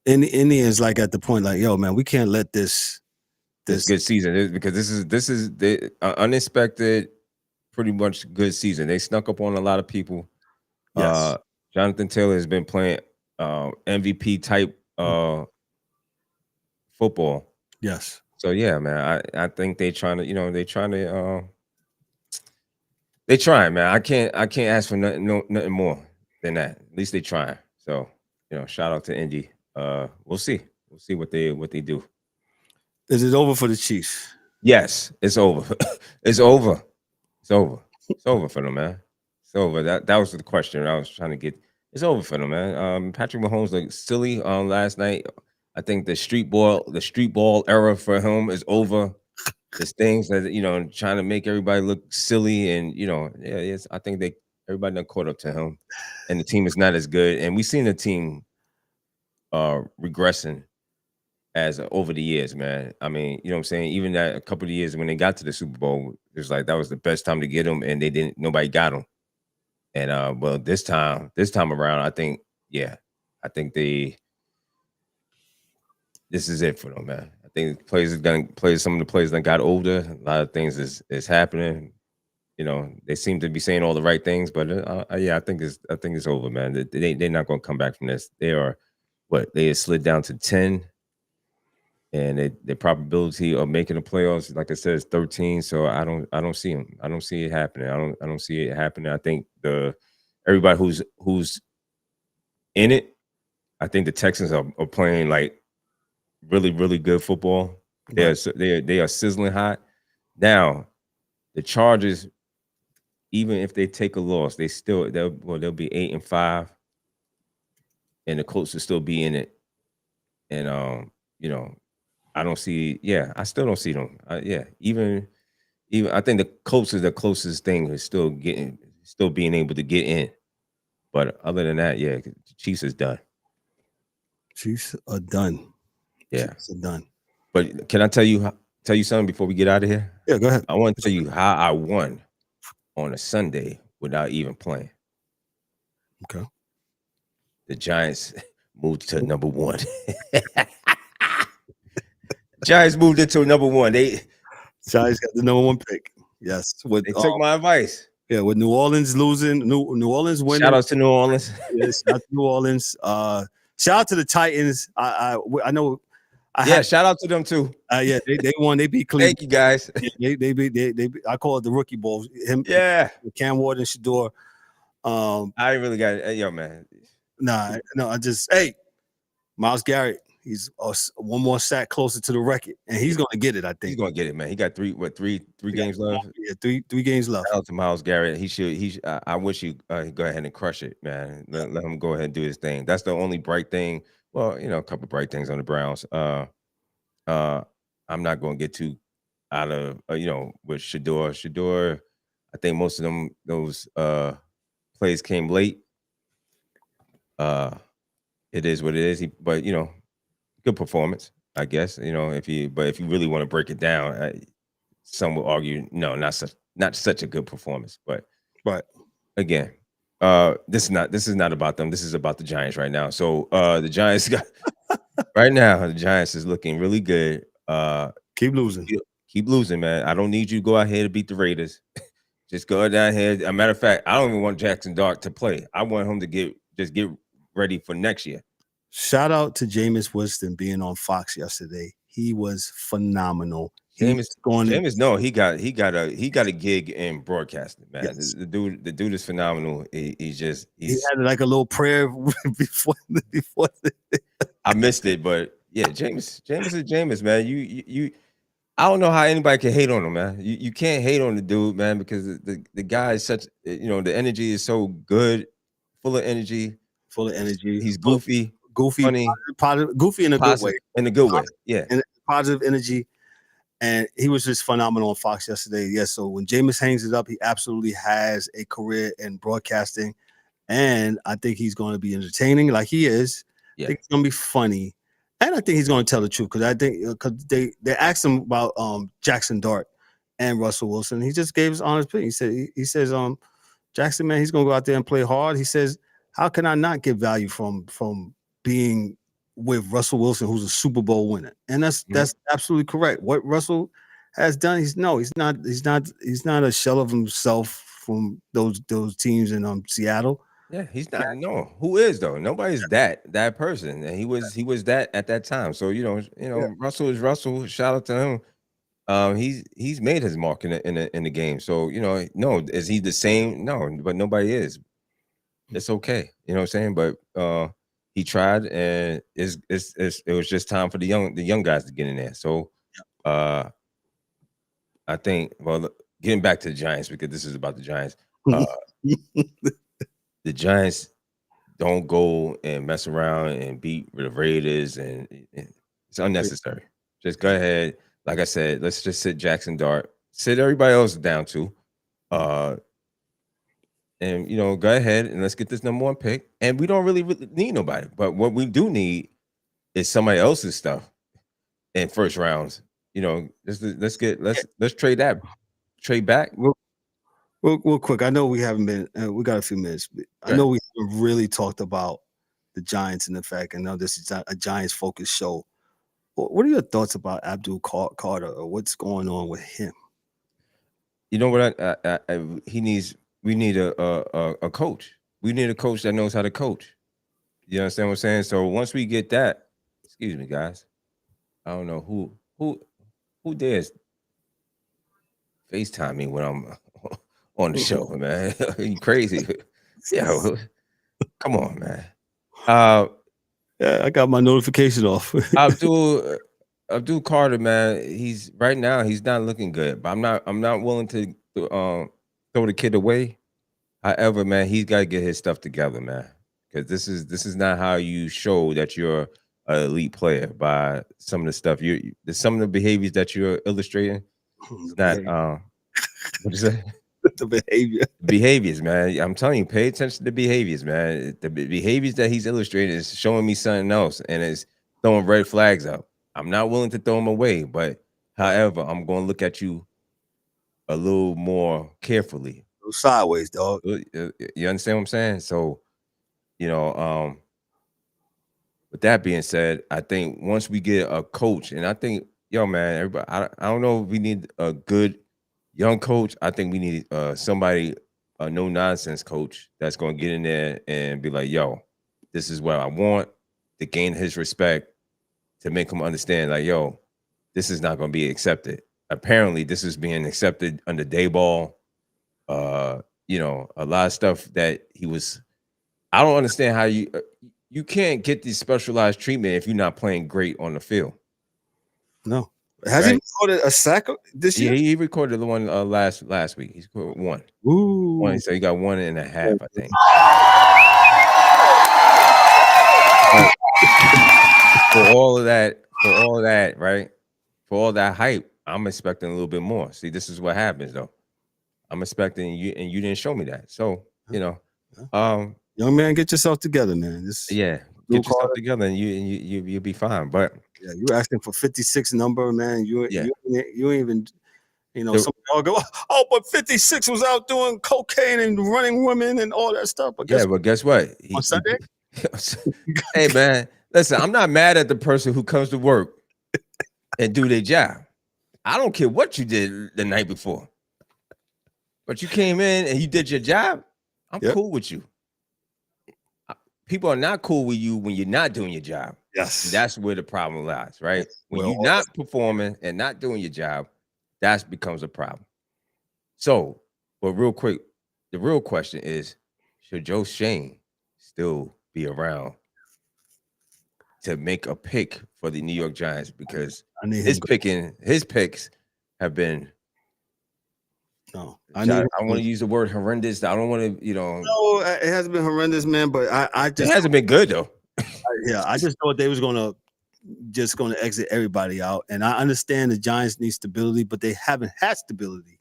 Indians like at the point, like, yo, man, we can't let this good season, because this is the unexpected, pretty much good season. They snuck up on a lot of people. Yes. Jonathan Taylor has been playing MVP type football. Yes. So yeah, man, I think they trying, man. I can't ask for nothing more than that. At least they trying. So, shout out to Indy. We'll see what they do. Is it over for the Chiefs? Yes, it's over. It's over. It's over. It's over for them, man. It's over. That was the question I was trying to get. It's over for them, man. Patrick Mahomes looked silly last night. I think the street ball era for him is over. There's things that trying to make everybody look silly, and I think everybody done caught up to him, and the team is not as good. And we've seen the team regressing as over the years, man. I mean, you know what I'm saying? Even that a couple of years when they got to the Super Bowl, it was like that was the best time to get them, and nobody got them. And well, this time around, I think this is it for them, man. I think some of the players that got older. A lot of things is happening. They seem to be saying all the right things, but I think it's over, man. They're not going to come back from this. They had slid down to 10, and the probability of making the playoffs, like I said, is 13. So I don't see them. I don't see it happening. I don't see it happening. I think everybody who's in it, I think the Texans are playing like really, really good football. They are sizzling hot. Now, the Chargers, even if they take a loss, they'll be 8-5, and the Colts will still be in it. And I don't see. Yeah, I still don't see them. Even I think the Colts is the closest thing is still being able to get in. But other than that, yeah, the Chiefs is done. Chiefs are done. Yeah, Chiefs are done. But can I tell you something before we get out of here? Yeah, go ahead. I want to tell you how I won on a Sunday without even playing. Okay. The Giants moved to number 1. Giants moved into number 1. Giants got the number 1 pick. Yes. They took my advice. Yeah, with New Orleans losing, New Orleans winning. Shout out to New Orleans. Yes, shout out to New Orleans. Shout out to the Titans. I know. Shout out to them too. Yeah, they won. They beat Cleveland. Thank you guys. They I call it the Rookie Bowl. Cam Ward and Shador. I ain't really got it. Yo, man. No, I Myles Garrett. He's one more sack closer to the record, and he's going to get it. I think he's going to get it, man. He got three games left. Yeah, three games left. Shout out to Myles Garrett. He should. I wish you go ahead and crush it, man. Let him go ahead and do his thing. That's the only bright thing. Well, a couple of bright things on the Browns. I'm not going to get too out of with Shador. Shador, I think most of those plays came late. It is what it is. But good performance, I guess. If you really want to break it down, some will argue no, not such a good performance. But again, this is not about them. This is about the Giants right now. So the Giants got right now. The Giants is looking really good. Keep losing, man. I don't need you to go out here to beat the Raiders. Just go down here. As a matter of fact, I don't even want Jackson Dart to play. I want him to get ready for next year. Shout out to Jameis Winston being on Fox yesterday. He was phenomenal. Jameis, he got a gig in broadcasting, man. Yes. The dude is phenomenal. He had like a little prayer before. I missed it, but yeah, Jameis is Jameis, man. You I don't know how anybody can hate on him, man. You can't hate on the dude, man, because the guy is such the energy is so good, full of energy. He's goofy, funny, goofy in a good way. In a good way, yeah. And positive energy. And he was just phenomenal on Fox yesterday. Yes, so when Jameis hangs it up, he absolutely has a career in broadcasting. And I think he's going to be entertaining like he is. Yeah. I think it's going to be funny. And I think he's going to tell the truth because I think they asked him about Jackson Dart and Russell Wilson. He just gave his honest opinion. He says Jackson, man, he's going to go out there and play hard. He says, how can I not get value from being with Russell Wilson, who's a Super Bowl winner? And that's absolutely correct. What Russell has done, he's not a shell of himself from those teams in Seattle. Yeah, he's not. No, who is though? Nobody's that person, and he was that at that time. So Russell is Russell. Shout out to him. He's made his mark in the game. So no, is he the same? No, but nobody is. It's okay. You know what I'm saying? But he tried, and it was just time for the young guys to get in there. So I think, well, getting back to the Giants, because this is about the Giants. The Giants don't go and mess around and beat the Raiders, and it's unnecessary. Just go ahead. Like I said, let's just sit Jackson Dart, sit everybody else down too. And go ahead and let's get this number 1 pick. And we don't really need nobody, but what we do need is somebody else's stuff in first rounds. Let's trade back. Real quick. I know we haven't been. We got a few minutes. I know we haven't really talked about the Giants and the fact. I know this is a Giants focused show. What are your thoughts about Abdul Carter or what's going on with him? You know what? We need a coach. We need a coach that knows how to coach. You understand what I'm saying? So once we get that, excuse me, guys. I don't know who dares FaceTime me when I'm on the show, man. You crazy. Yo, come on, man. Yeah, I got my notification off. Abdul Carter, man. He's right now. He's not looking good, but I'm not willing to throw the kid away. However, man, he's got to get his stuff together, man. Because this is not how you show that you're an elite player by some of the stuff some of the behaviors that you're illustrating. It's not what is that? The behavior. Behaviors, man. I'm telling you, pay attention to behaviors, man. The behaviors that he's illustrating is showing me something else, and it's throwing red flags up. I'm not willing to throw them away, but however, I'm going to look at you a little more carefully. Sideways, dog. You understand what I'm saying? So, with that being said, I think once we get a coach, and I think, man, everybody, I don't know if we need a good young coach. I think we need somebody, a no nonsense coach that's going to get in there and be like, yo, this is what I want, to gain his respect, to make him understand, like, yo, this is not going to be accepted. Apparently, this is being accepted under Dayball. A lot of stuff that he was. I don't understand how you can't get this specialized treatment if you're not playing great on the field. No. Has he recorded a sack this year? He recorded the one last week. He's recorded one. Ooh. One. So he got 1.5, I think. For all of that, right? For all that hype, I'm expecting a little bit more. See, this is what happens, though. I'm expecting you, and you didn't show me that. So, young man, get yourself together, man. Get yourself together, and you'll be fine. But yeah, you're asking for 56 number, man. You ain't even, some y'all go, oh, but 56 was out doing cocaine and running women and all that stuff. But guess what? On Sunday? Hey, man, listen, I'm not mad at the person who comes to work and do their job. I don't care what you did the night before. But you came in and you did your job. I'm cool with you. People are not cool with you when you're not doing your job. Yes. And that's where the problem lies, right? When you're not performing and not doing your job, that becomes a problem. So, but real quick, the real question is, should Joe Shane still be around to make a pick for the New York Giants? Because his picks have been. No, I want to use the word horrendous. I don't want to, No, it hasn't been horrendous, man. But I just it hasn't been good though. I just thought they was gonna exit everybody out, and I understand the Giants need stability, but they haven't had stability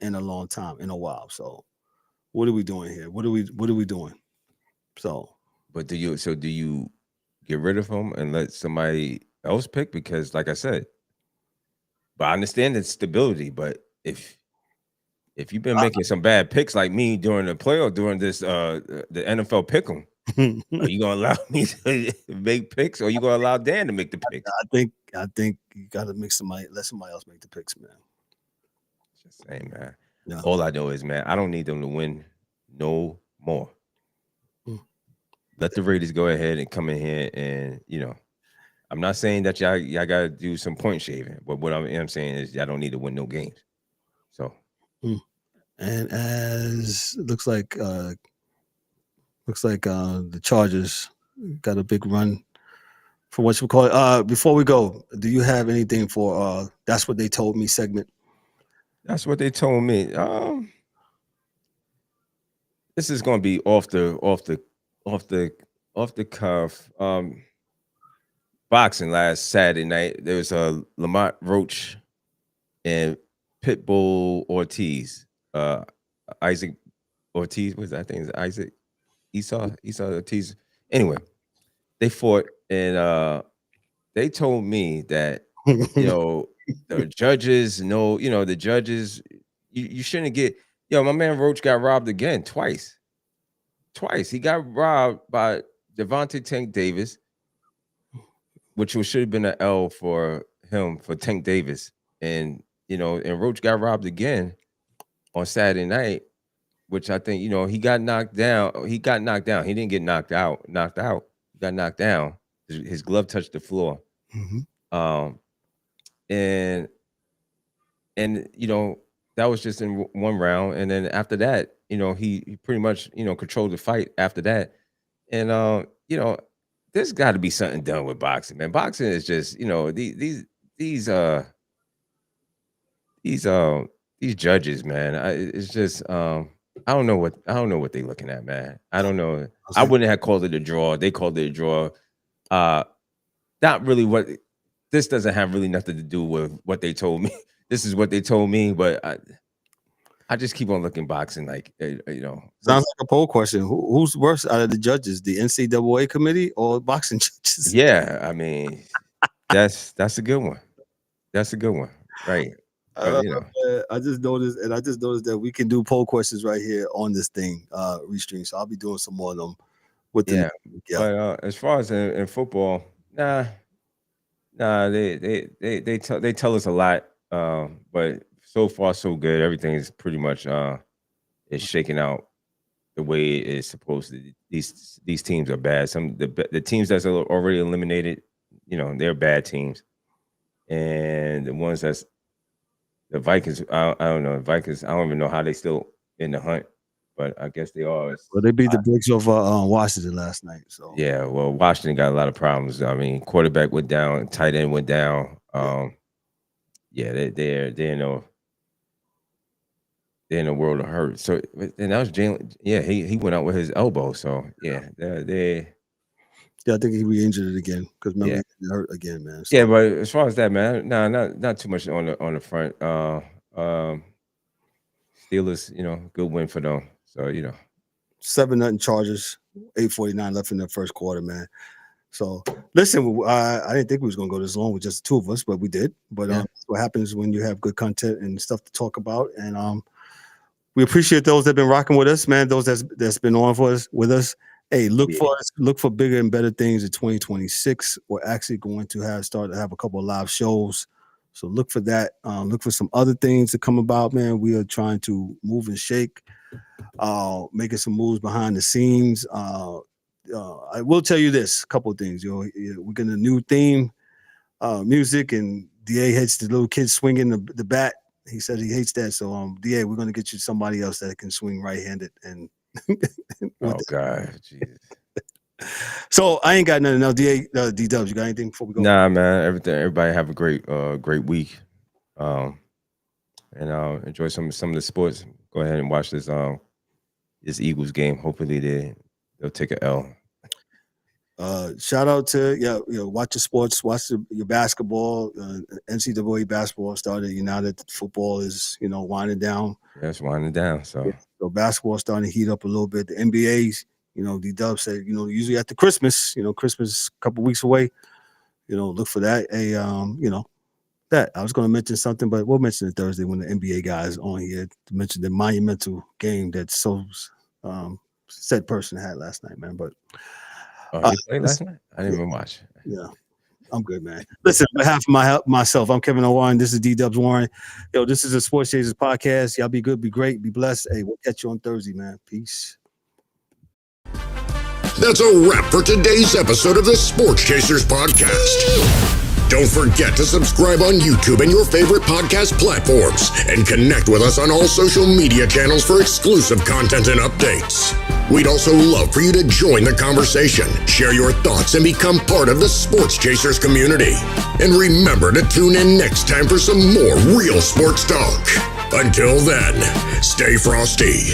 in a long time, in a while. So, what are we doing here? What are we doing? So, but do you get rid of him and let somebody else pick? Because, like I said, but I understand the stability, but if you've been making some bad picks like me during the playoff, during this the NFL pick'em, are you gonna allow me to make picks, or are you gonna allow Dan to make the picks? I think you gotta let somebody else make the picks, man. Just saying, man. Yeah. All I know is, man, I don't need them to win no more. Let the Raiders go ahead and come in here and I'm not saying that y'all gotta do some point shaving, but what I'm saying is y'all don't need to win no games. So, and as it looks like the Chargers got a big run for what you call it. Before we go, do you have anything for That's What They Told Me segment? That's what they told me. This is gonna be off the cuff. Boxing last Saturday night. There was a Lamar Roach and Pitbull Ortiz. Isaac Ortiz was that? I think it's Isaac Esau Ortiz. Anyway, they fought, and they told me that the judges the judges, you shouldn't get. My man Roach got robbed again twice. He got robbed by Devontae Tank Davis, which should have been an L for him, for Tank Davis. And and Roach got robbed again on Saturday night, which I think, he got knocked down. He didn't get knocked out. He got knocked down. His glove touched the floor. Mm-hmm. And that was just in one round, and then after that, he pretty much controlled the fight after that, and there's got to be something done with boxing, man. Boxing is just these judges, man. It's just I don't know what they're looking at, man. I don't know. I wouldn't have called it a draw. They called it a draw. Not really what. This doesn't have really nothing to do with what they told me. This is what they told me, but I just keep on looking boxing like Sounds like a poll question. Who's worse out of the judges, the NCAA committee or boxing judges? Yeah, I mean, that's a good one. That's a good one, right? I just noticed that we can do poll questions right here on this thing, Restream. So I'll be doing some more of them with them. Yeah. But as far as in football, nah, they tell us a lot, but so far so good. Everything is pretty much is shaking out the way it's supposed to. These teams are bad. Some the teams that's already eliminated, they're bad teams, and the ones that's the Vikings. I don't know. Vikings. I don't even know how they still in the hunt, but I guess they are. Well, they beat the Bucs over Washington last night. So yeah, well, Washington got a lot of problems. I mean, quarterback went down, tight end went down. Yeah, they're in a world of hurt. So, and that was Jalen. Yeah, he went out with his elbow. So yeah, yeah, I think he re-injured it again because remember he hurt again, man. So. Yeah, but as far as that, man, not too much on the front. Steelers, good win for them. So 7-0 Chargers, 8:49 left in the first quarter, man. So listen, I didn't think we was gonna go this long with just the two of us, but we did. But that's what happens when you have good content and stuff to talk about. And we appreciate those that have been rocking with us, man. Those that's been on with us. Hey, look for bigger and better things in 2026. We're actually going to start to have a couple of live shows. So look for that. Look for some other things to come about, man. We are trying to move and shake, making some moves behind the scenes. I will tell you this, a couple of things. We're getting a new theme, music, and DA hates the little kids swinging the bat. He said he hates that. So DA, we're going to get you somebody else that can swing right-handed and oh God, Jesus. So I ain't got nothing else. D-Dubs, you got anything before we go? Nah, man. Everybody have a great week. And enjoy some of the sports. Go ahead and watch this Eagles game. Hopefully they'll take a L. Shout out to watch your sports, watch your basketball. NCAA basketball started. United football is winding down. Yeah, it's winding down. So basketball starting to heat up a little bit. The NBA's, D-Dub said, usually after Christmas, Christmas a couple weeks away. Look for that. That I was going to mention something, but we'll mention it Thursday when the NBA guys on here to mention the monumental game that said person had last night, man. But you played last night? I didn't even watch. Yeah, I'm good, man. Listen, on behalf of myself, I'm Kevin Warren. This is D-Dubs Warren. This is a Sports Chasers podcast. Y'all be good, be great, be blessed. Hey, we'll catch you on Thursday, man. Peace. That's a wrap for today's episode of the Sports Chasers podcast. Don't forget to subscribe on YouTube and your favorite podcast platforms and connect with us on all social media channels for exclusive content and updates. We'd also love for you to join the conversation, share your thoughts, and become part of the Sports Chasers community. And remember to tune in next time for some more real sports talk. Until then, stay frosty.